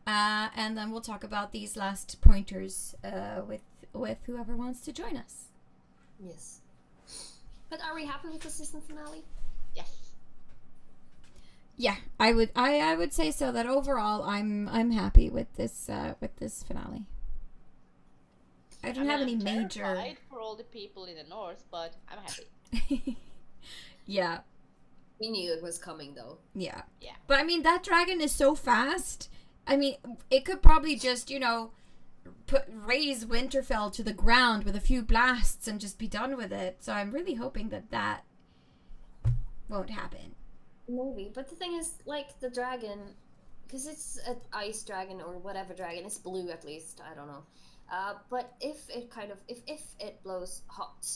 and then we'll talk about these last pointers with whoever wants to join us.
Yes. But are we happy with the season finale?
Yes.
Yeah, I would say so. That overall, I'm happy with this finale. I don't have any major.
I'm terrified for all the people in the north, but I'm happy.
Yeah.
We knew it was coming, though.
Yeah.
Yeah.
But I mean, that dragon is so fast. I mean, it could probably just raise Winterfell to the ground with a few blasts and just be done with it. So I'm really hoping that won't happen.
Maybe, but the thing is, like, the dragon, because it's an ice dragon or whatever dragon, it's blue at least, I don't know. But if it blows hot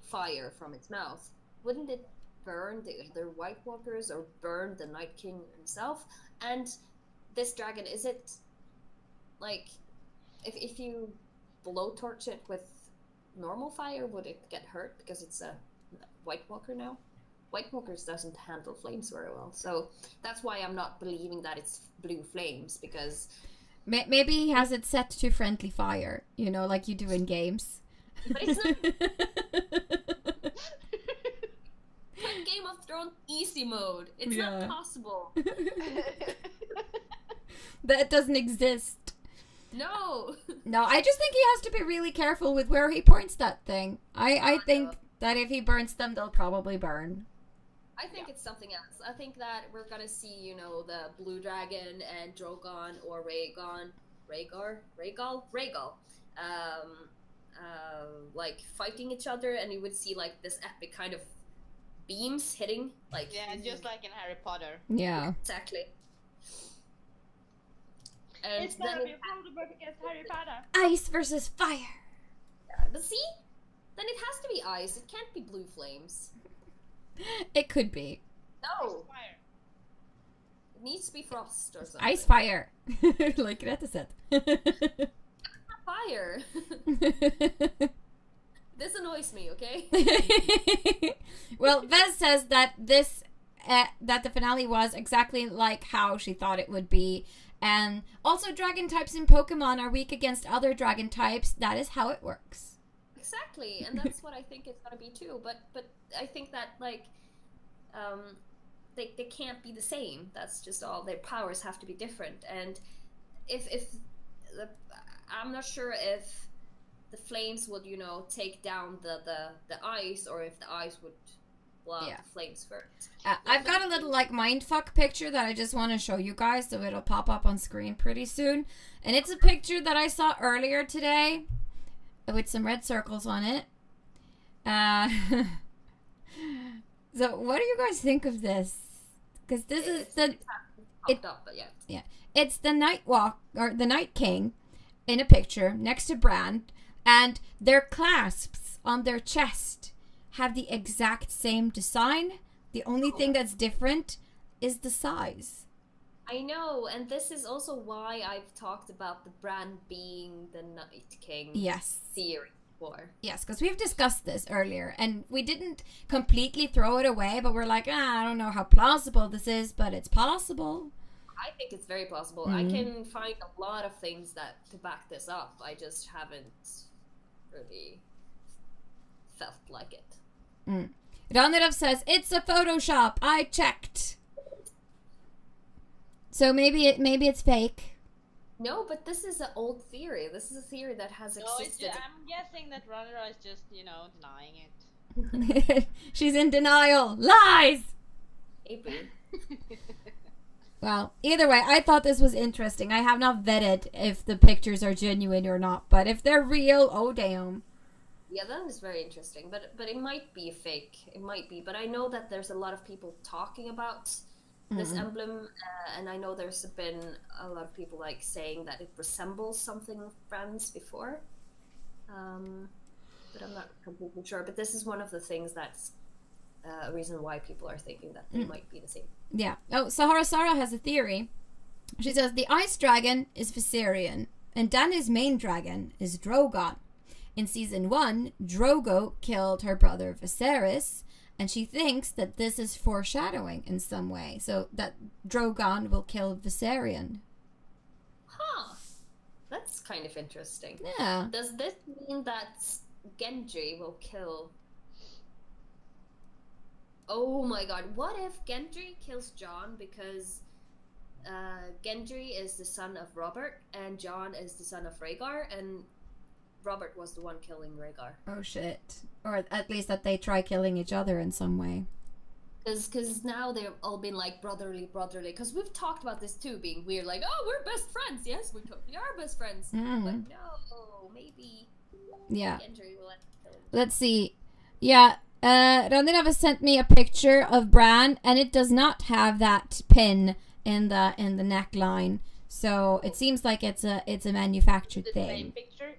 fire from its mouth, wouldn't it burn the other White Walkers or burn the Night King himself? And this dragon, is it, like, if you blowtorch it with normal fire, would it get hurt because it's a White Walker now? White Walkers doesn't handle flames very well, so that's why I'm not believing that it's blue flames, because
maybe he has it set to friendly fire, like you do in games.
But it's not like Game of Thrones easy mode. It's not possible.
That doesn't exist.
No,
I just think he has to be really careful with where he points that thing. I think that if he burns them, they'll probably burn.
I think it's something else. I think that we're gonna see, the blue dragon and Drogon or Rhaegal, like fighting each other, and you would see like this epic kind of beams hitting, like
just like in Harry Potter.
Yeah,
exactly. And
it's gonna be Voldemort against Harry Potter.
Ice versus fire.
Yeah, but see, then it has to be ice. It can't be blue flames.
It could be.
No.
Ice fire.
It needs to be frost or something.
Ice fire. Like Greta said.
Fire. This annoys me, okay?
Well, Vez says that that the finale was exactly like how she thought it would be. And also dragon types in Pokemon are weak against other dragon types. That is how it works.
Exactly, and that's what I think it's gonna be too. But I think that like, they can't be the same. That's just all. Their powers have to be different. And I'm not sure if the flames would take down the ice, or if the ice would blow out the flames first.
I've got a little like mindfuck picture that I just want to show you guys, so it'll pop up on screen pretty soon. And it's a picture that I saw earlier today, with some red circles on it. So what do you guys think of this? Because this is it's the Night King in a picture next to Bran, and their clasps on their chest have the exact same design. The only thing that's different is the size.
I know, and this is also why I've talked about the Bran being the Night King theory. before.
Yes, because we've discussed this earlier, and we didn't completely throw it away, but we're like, I don't know how plausible this is, but it's possible.
I think it's very plausible. I can find a lot of things that to back this up. I just haven't really felt like it.
Ranirov says, it's a Photoshop. I checked. So maybe it's fake.
No, but this is an old theory. This is a theory that has existed.
I'm guessing that Ranira is just, denying it.
She's in denial. Lies!
Maybe.
Well, either way, I thought this was interesting. I have not vetted if the pictures are genuine or not, but if they're real, oh damn.
Yeah, that is very interesting, but it might be fake. It might be, but I know that there's a lot of people talking about this emblem, and I know there's been a lot of people like saying that it resembles something of Brand's before, but I'm not completely sure. But this is one of the things that's a reason why people are thinking that they might be the same.
Yeah. Oh, Sahara Sarah has a theory. She says the ice dragon is Viserion, and Dany's main dragon is Drogon. In season 1, Drogo killed her brother Viserys, and she thinks that this is foreshadowing in some way, so that Drogon will kill Viserion.
Huh. That's kind of interesting.
Yeah.
Does this mean that Gendry will kill... Oh my god, what if Gendry kills Jon because Gendry is the son of Robert and Jon is the son of Rhaegar, and Robert was the one killing Rhaegar.
Oh shit. Or at least that they try killing each other in some way.
Because now they've all been like brotherly. Because we've talked about this too, being weird, like, oh, we're best friends. Yes, we totally are best friends. But no, maybe Gendry will kill him.
Let's see. Yeah, Randirava sent me a picture of Bran, and it does not have that pin in the neckline. So it seems like it's a manufactured thing.
The same picture?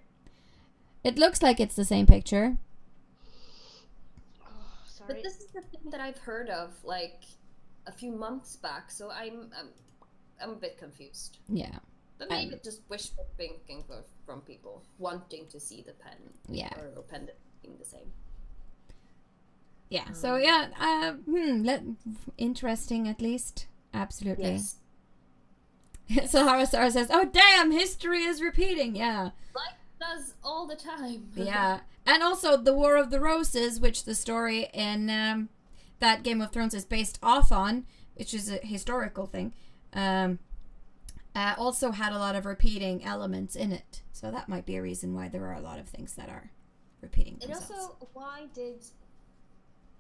It looks like it's the same picture.
Oh, sorry.
But this is the thing that I've heard of like a few months back, so I'm a bit confused.
Yeah.
But maybe just wishful thinking from people wanting to see the pen.
Yeah.
Or pendant being the same.
Yeah. So yeah, interesting at least. Absolutely.
Yes.
Sahara Sara says, "Oh damn, history is repeating." Yeah.
Like does all the time.
Yeah. And also the War of the Roses, which the story in that Game of Thrones is based off on, which is a historical thing, also had a lot of repeating elements in it. So that might be a reason why there are a lot of things that are repeating themselves.
And also, why did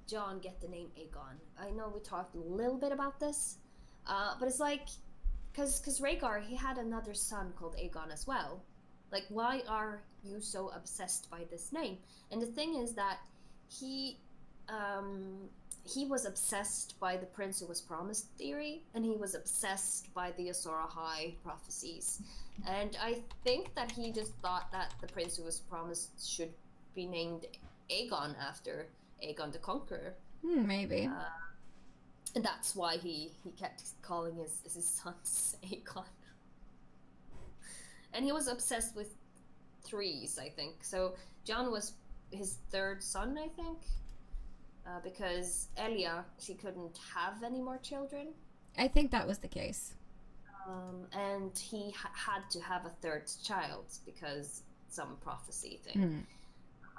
Jon get the name Aegon? I know we talked a little bit about this, but it's like, because Rhaegar, he had another son called Aegon as well. Like, why are you so obsessed by this name? And the thing is that he was obsessed by the Prince Who Was Promised theory, and he was obsessed by the Azor Ahai prophecies. And I think that he just thought that the Prince Who Was Promised should be named Aegon after Aegon the Conqueror.
Maybe.
And that's why he kept calling his sons Aegon. And he was obsessed with threes, I think. So Jon was his third son, I think. Because Elia, she couldn't have any more children.
I think that was the case.
And he had to have a third child because some prophecy thing.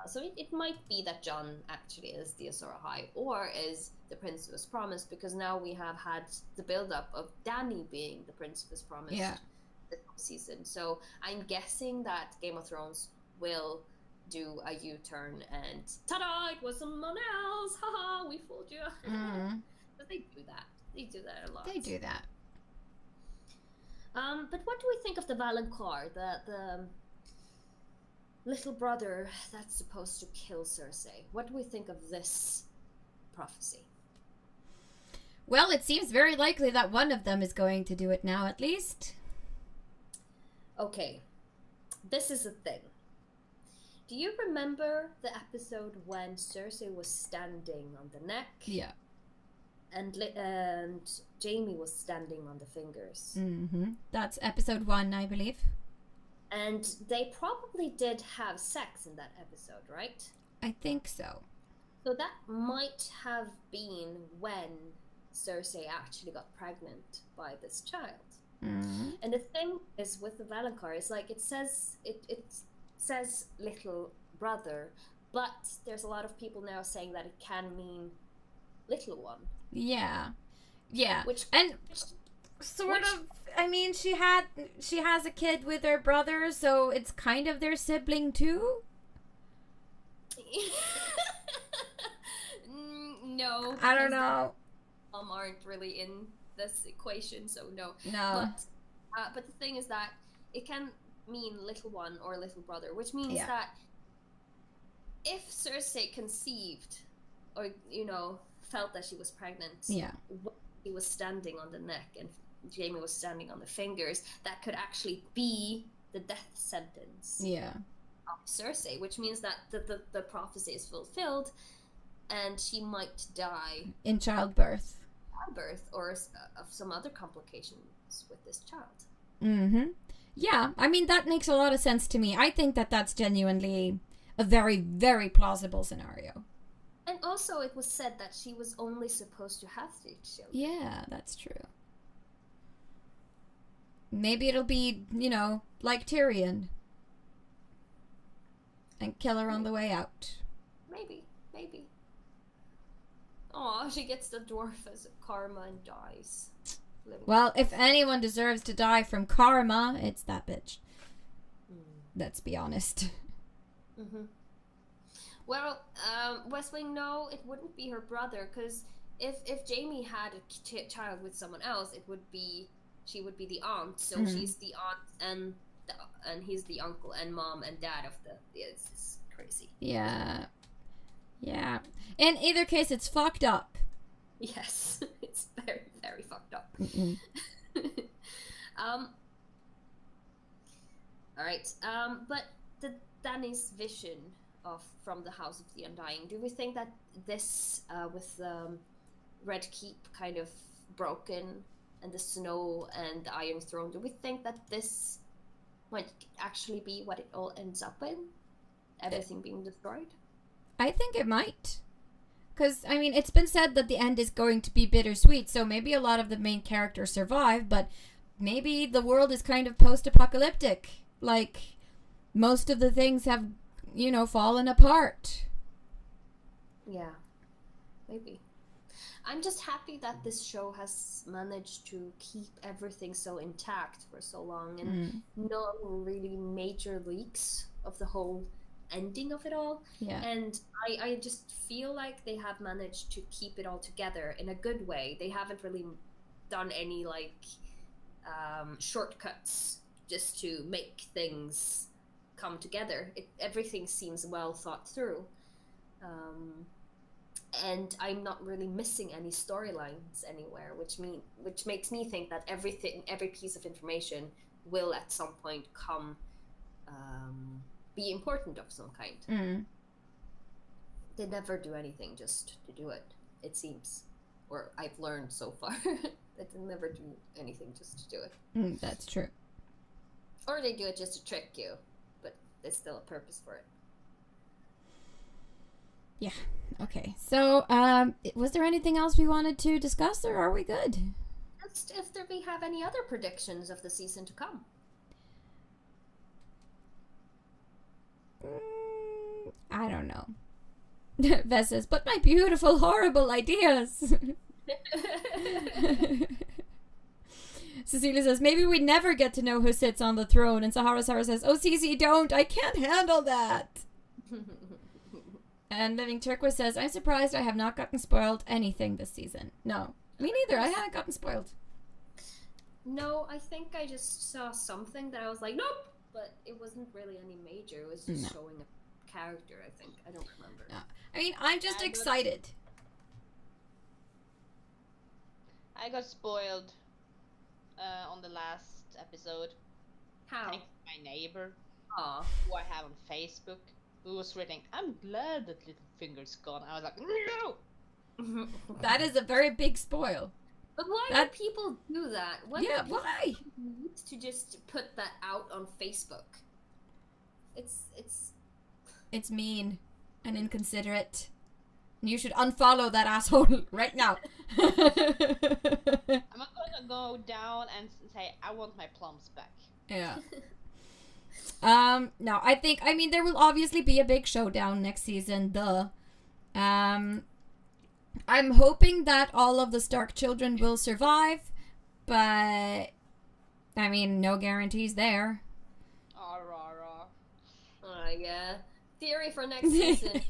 So it might be that Jon actually is the Azor Ahai, or is the Prince Who Was Promised, because now we have had the build-up of Dany being the Prince Who Was Promised this season. So I'm guessing that Game of Thrones will do a U-turn and ta-da, it was someone else, haha, we fooled you. But they do that. They do that a lot.
They do that.
But what do we think of the Valonqar, the little brother that's supposed to kill Cersei? What do we think of this prophecy?
Well, it seems very likely that one of them is going to do it now, at least.
Okay, this is the thing. Do you remember the episode when Cersei was standing on the neck?
Yeah.
And Jaime was standing on the fingers?
That's episode 1, I believe.
And they probably did have sex in that episode, right?
I think so.
So that might have been when Cersei actually got pregnant by this child.
Mm-hmm.
And the thing is with the Valonqar is like it says little brother, but there's a lot of people now saying that it can mean little one.
Yeah. Which I mean, she has a kid with her brother, so it's kind of their sibling too.
No,
I don't know.
Aren't really in this equation, so no.
No.
But the thing is that it can mean little one or little brother, which means that if Cersei conceived, or felt that she was pregnant, when he was standing on the neck and Jaime was standing on the fingers, that could actually be the death sentence. Of Cersei, which means that the prophecy is fulfilled, and she might die
in childbirth,
or of some other complications with this child.
Mm-hmm. Yeah, I mean, that makes a lot of sense to me. I think that that's genuinely a very, very plausible scenario.
And also, it was said that she was only supposed to have 3 children.
Yeah, that's true. Maybe it'll be, like Tyrion. And kill her on the way out.
Maybe. Aw, she gets the dwarf as a karma and dies.
Well, if anyone deserves to die from karma, it's that bitch. Let's be honest.
Mm-hmm. Well, West Wing, no, it wouldn't be her brother, because if Jaime had a child with someone else, she would be the aunt. So she's the aunt and he's the uncle and mom and dad of the. It's crazy.
Yeah. In either case, it's fucked up.
Yes, it's very, very fucked up. All right. But Dany's vision from the House of the Undying. Do we think that this, with Red Keep kind of broken and the snow and the Iron Throne, do we think that this might actually be what it all ends up in? Everything being destroyed?
I think it might. Because, I mean, it's been said that the end is going to be bittersweet, so maybe a lot of the main characters survive, but maybe the world is kind of post-apocalyptic. Like, most of the things have, fallen apart.
Yeah, maybe. I'm just happy that this show has managed to keep everything so intact for so long, and no really major leaks of the whole ending of it all.
Yeah.
And I just feel like they have managed to keep it all together in a good way. They haven't really done any shortcuts just to make things come together. Everything seems well thought through, and I'm not really missing any storylines anywhere, which makes me think that every piece of information will at some point come be important of some kind. They never do anything just to do it, it seems, or I've learned so far that they never do anything just to do it.
That's true.
Or they do it just to trick you, but there's still a purpose for it.
Yeah. Okay. So, was there anything else we wanted to discuss, or are we good?
Just if we have any other predictions of the season to come.
I don't know. Vess says, but my beautiful, horrible ideas. Cecilia says, maybe we never get to know who sits on the throne. And Sahara says, oh, Cece, don't. I can't handle that. And Living Turquoise says, I'm surprised I have not gotten spoiled anything this season. No, me neither. I haven't gotten spoiled.
No, I think I just saw something that I was like, nope. But it wasn't really any major. It was just showing a character, I think. I don't remember.
No. I mean, I'm just excited.
I got spoiled on the last episode.
How?
Thanks to my neighbor,
Aww.
who I have on Facebook, who was writing, I'm glad that Littlefinger's gone. I was like, no!
That is a very big spoil.
But why do people do that?
Why?
Need to just put that out on Facebook.
It's mean and inconsiderate. You should unfollow that asshole right now.
I'm not gonna go down and say I want my plums back.
Yeah. No, I mean there will obviously be a big showdown next season. I'm hoping that all of the Stark children will survive, but I mean no guarantees there.
Yeah. Theory for next season.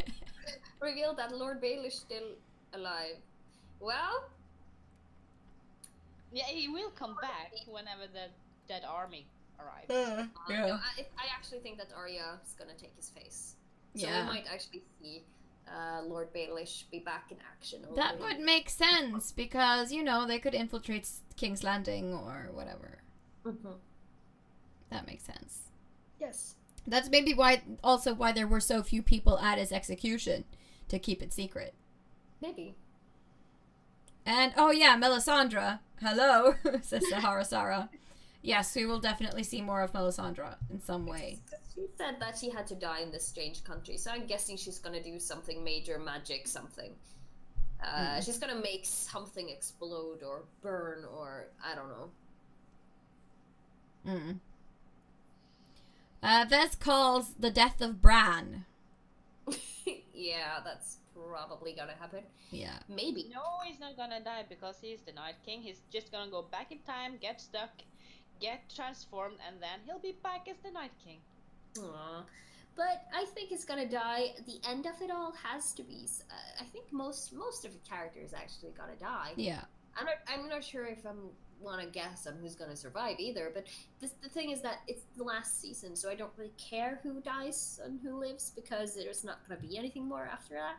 Revealed that Lord Baelish still alive. Well,
yeah, he will come back whenever the dead army arrives.
Yeah. No, I actually think that Arya is gonna take his face. So we might actually see Lord Baelish be back in action.
That would make sense because they could infiltrate King's Landing or whatever.
Mm-hmm.
That makes sense.
Yes.
That's maybe why there were so few people at his execution, to keep it secret.
Maybe.
And, oh yeah, Melisandre. Hello, says Sahara Sara. Yes, we will definitely see more of Melisandre in some way.
She said that she had to die in this strange country, so I'm guessing she's gonna do something major, magic something. She's gonna make something explode or burn or I don't know.
Vez calls the death of Bran.
Yeah, that's probably gonna happen.
Yeah.
Maybe.
No, he's not gonna die because he's the Night King. He's just gonna go back in time, get stuck, get transformed, and then he'll be back as the Night King.
Aww. But I think it's gonna die. The end of it all has to be. I think most of the characters actually gonna die.
Yeah.
I'm not sure if I want to guess on who's gonna survive either. But the thing is that it's the last season, so I don't really care who dies and who lives because there's not gonna be anything more after that.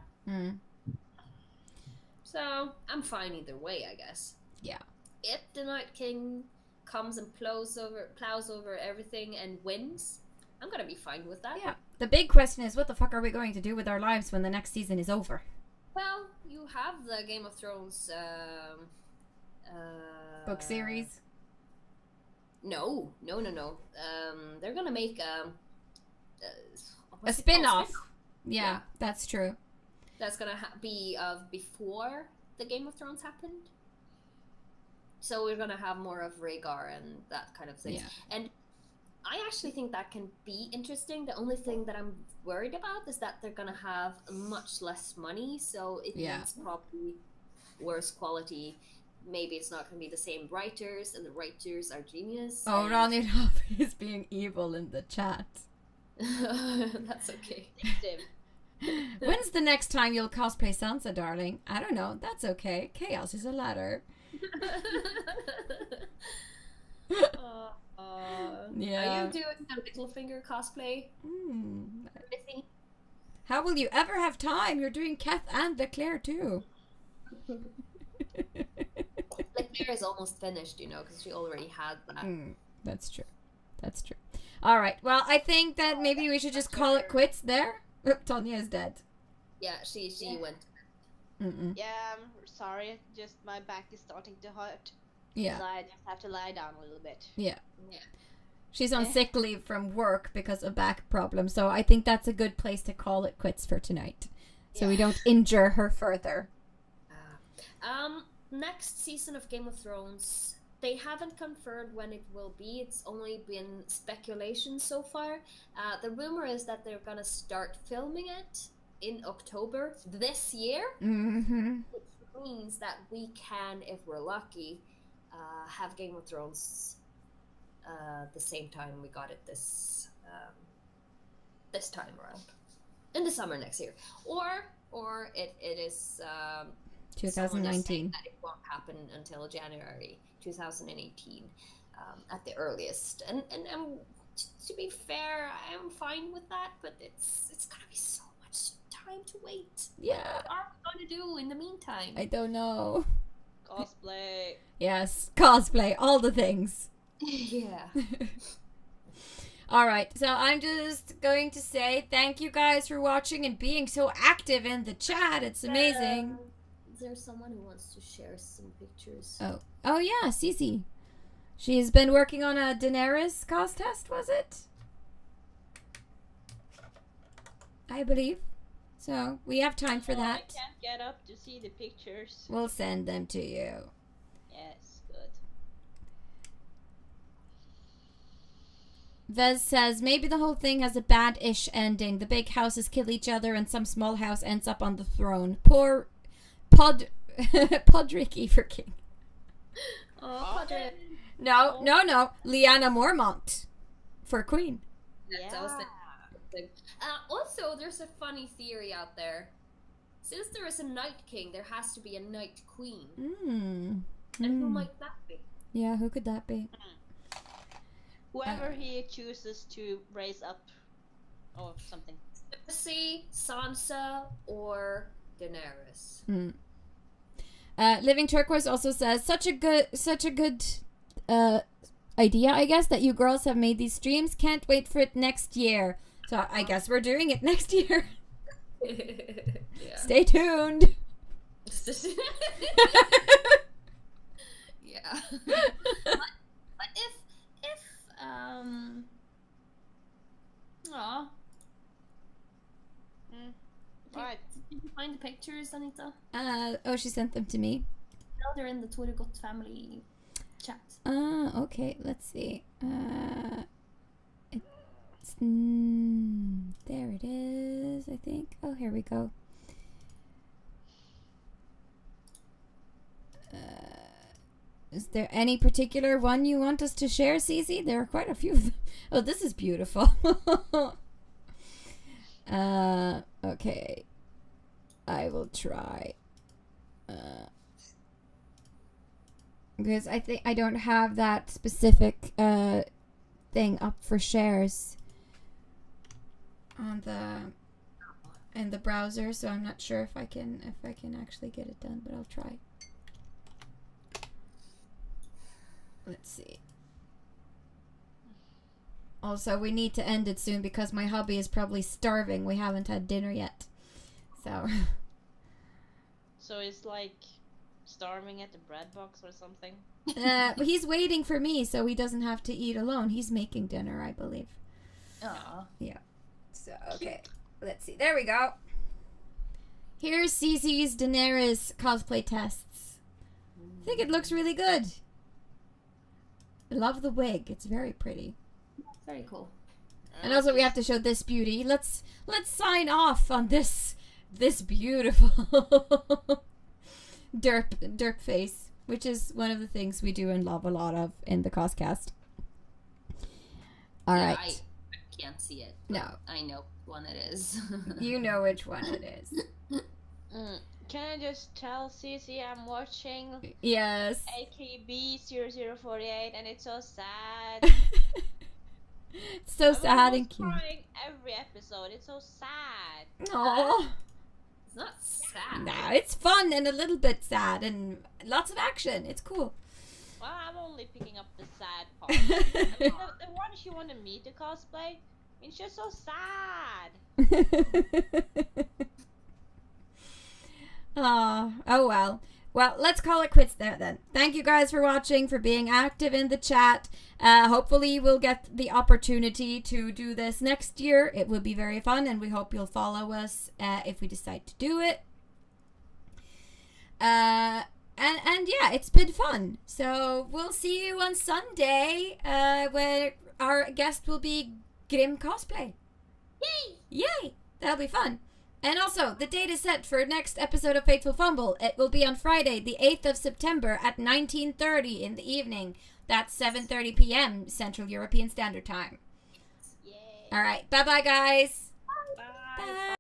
So I'm fine either way, I guess.
Yeah.
If the Night King comes and plows over everything and wins, I'm gonna be fine with that.
Yeah. The big question is, what the fuck are we going to do with our lives when the next season is over?
Well, you have the Game of Thrones
book series.
No. They're gonna make a
spin-off. Yeah, that's true.
That's gonna be of before the Game of Thrones happened. So we're gonna have more of Rhaegar and that kind of thing.
Yeah.
And I actually think that can be interesting. The only thing that I'm worried about is that they're gonna have much less money, so it means probably worse quality. Maybe it's not gonna be the same writers, and the writers are genius.
Oh, Ronnie Duffy is being evil in the chat.
That's okay.
When's the next time you'll cosplay Sansa, darling? I don't know. That's okay. Chaos is a ladder.
Yeah. Are you doing a Littlefinger cosplay?
How will you ever have time? You're doing Keth and Leclerc too.
Leclerc is almost finished, because she already had that.
That's true. All right. Well, I think that maybe we should just call it quits there. Tonya is dead.
Yeah, she went.
Yeah, I'm sorry. Just my back is starting to hurt.
Yeah.
So I just have to lie down a little bit.
Yeah. She's on sick leave from work because of back problems, so I think that's a good place to call it quits for tonight, so we don't injure her further.
Next season of Game of Thrones, they haven't confirmed when it will be. It's only been speculation so far. The rumor is that they're gonna start filming it in October this year, which means that we can, if we're lucky, have Game of Thrones the same time we got it this time around in the summer next year, or it is
2019.
that it won't happen until January 2018 at the earliest. And to be fair, I'm fine with that, but it's gonna be so much time to wait.
Yeah.
What are we gonna do in the meantime?
I don't know.
Cosplay.
Yes, cosplay, all the things.
Yeah.
All right, so I'm just going to say thank you guys for watching and being so active in the chat. It's amazing.
Is there someone who wants to share some pictures?
Oh yeah, Cece. She's been working on a Daenerys CosCast, was it? I believe. So we have time for that.
I can't get up to see the pictures.
We'll send them to you.
Yes, good.
Vez says, maybe the whole thing has a bad-ish ending. The big houses kill each other and some small house ends up on the throne. Poor Podrick for king.
Oh, Podrick.
No. Lyanna Mormont for queen.
That's also also, there's a funny theory out there. Since there is a Night King, there has to be a Night Queen. And who might that be?
Yeah, who could that be?
Whoever he chooses to raise up, or something.
Cersei, Sansa, or Daenerys.
Living Turquoise also says, such a good idea, I guess, that you girls have made these streams. Can't wait for it next year. So I guess we're doing it next year.
Yeah.
Stay tuned.
Yeah. But if
Right.
Did you find the pictures, Anita?
She sent them to me.
No, they're in the Twitter Got family chat.
Okay, let's see. There it is, I think. Oh, here we go. Is there any particular one you want us to share, Cece? There are quite a few of them. Oh, this is beautiful. Okay. I will try. Because I think I don't have that specific thing up for shares on in the browser, so I'm not sure if I can actually get it done, but I'll try. Let's see. Also, we need to end it soon because my hubby is probably starving. We haven't had dinner yet. So
it's like starving at the bread box or something?
He's waiting for me so he doesn't have to eat alone. He's making dinner, I believe.
Aww.
Yeah. So, okay. Let's see. There we go. Here's Cece's Daenerys cosplay tests. I think it looks really good. I love the wig. It's very pretty.
Very cool.
And also we have to show this beauty. Let's sign off on this beautiful derp face, which is one of the things we do and love a lot of in the CosCast. All right.
I can't see it.
No.
I know which one it is.
You know which one it is.
Can I just tell Cece I'm watching
Yes.
AKB 0048 and it's so sad.
It's so sad and cute.
I'm crying every episode. It's so sad.
Aww.
It's not sad.
No, it's fun and a little bit sad and lots of action. It's cool.
Well, I'm only picking up the sad part. I mean, the one she wanted me to cosplay, I mean, she's so sad.
Oh well. Well, let's call it quits there then. Thank you guys for watching, for being active in the chat. Hopefully we'll get the opportunity to do this next year. It will be very fun, and we hope you'll follow us if we decide to do it. And yeah, it's been fun. So we'll see you on Sunday, where our guest will be Grim Cosplay.
Yay!
Yay! That'll be fun. And also, the date is set for next episode of Fateful Fumble. It will be on Friday, the 8th of September at 19:30 in the evening. That's 7:30 p.m. Central European Standard Time.
Yay.
All right. Bye-bye, guys.
Bye.
Bye.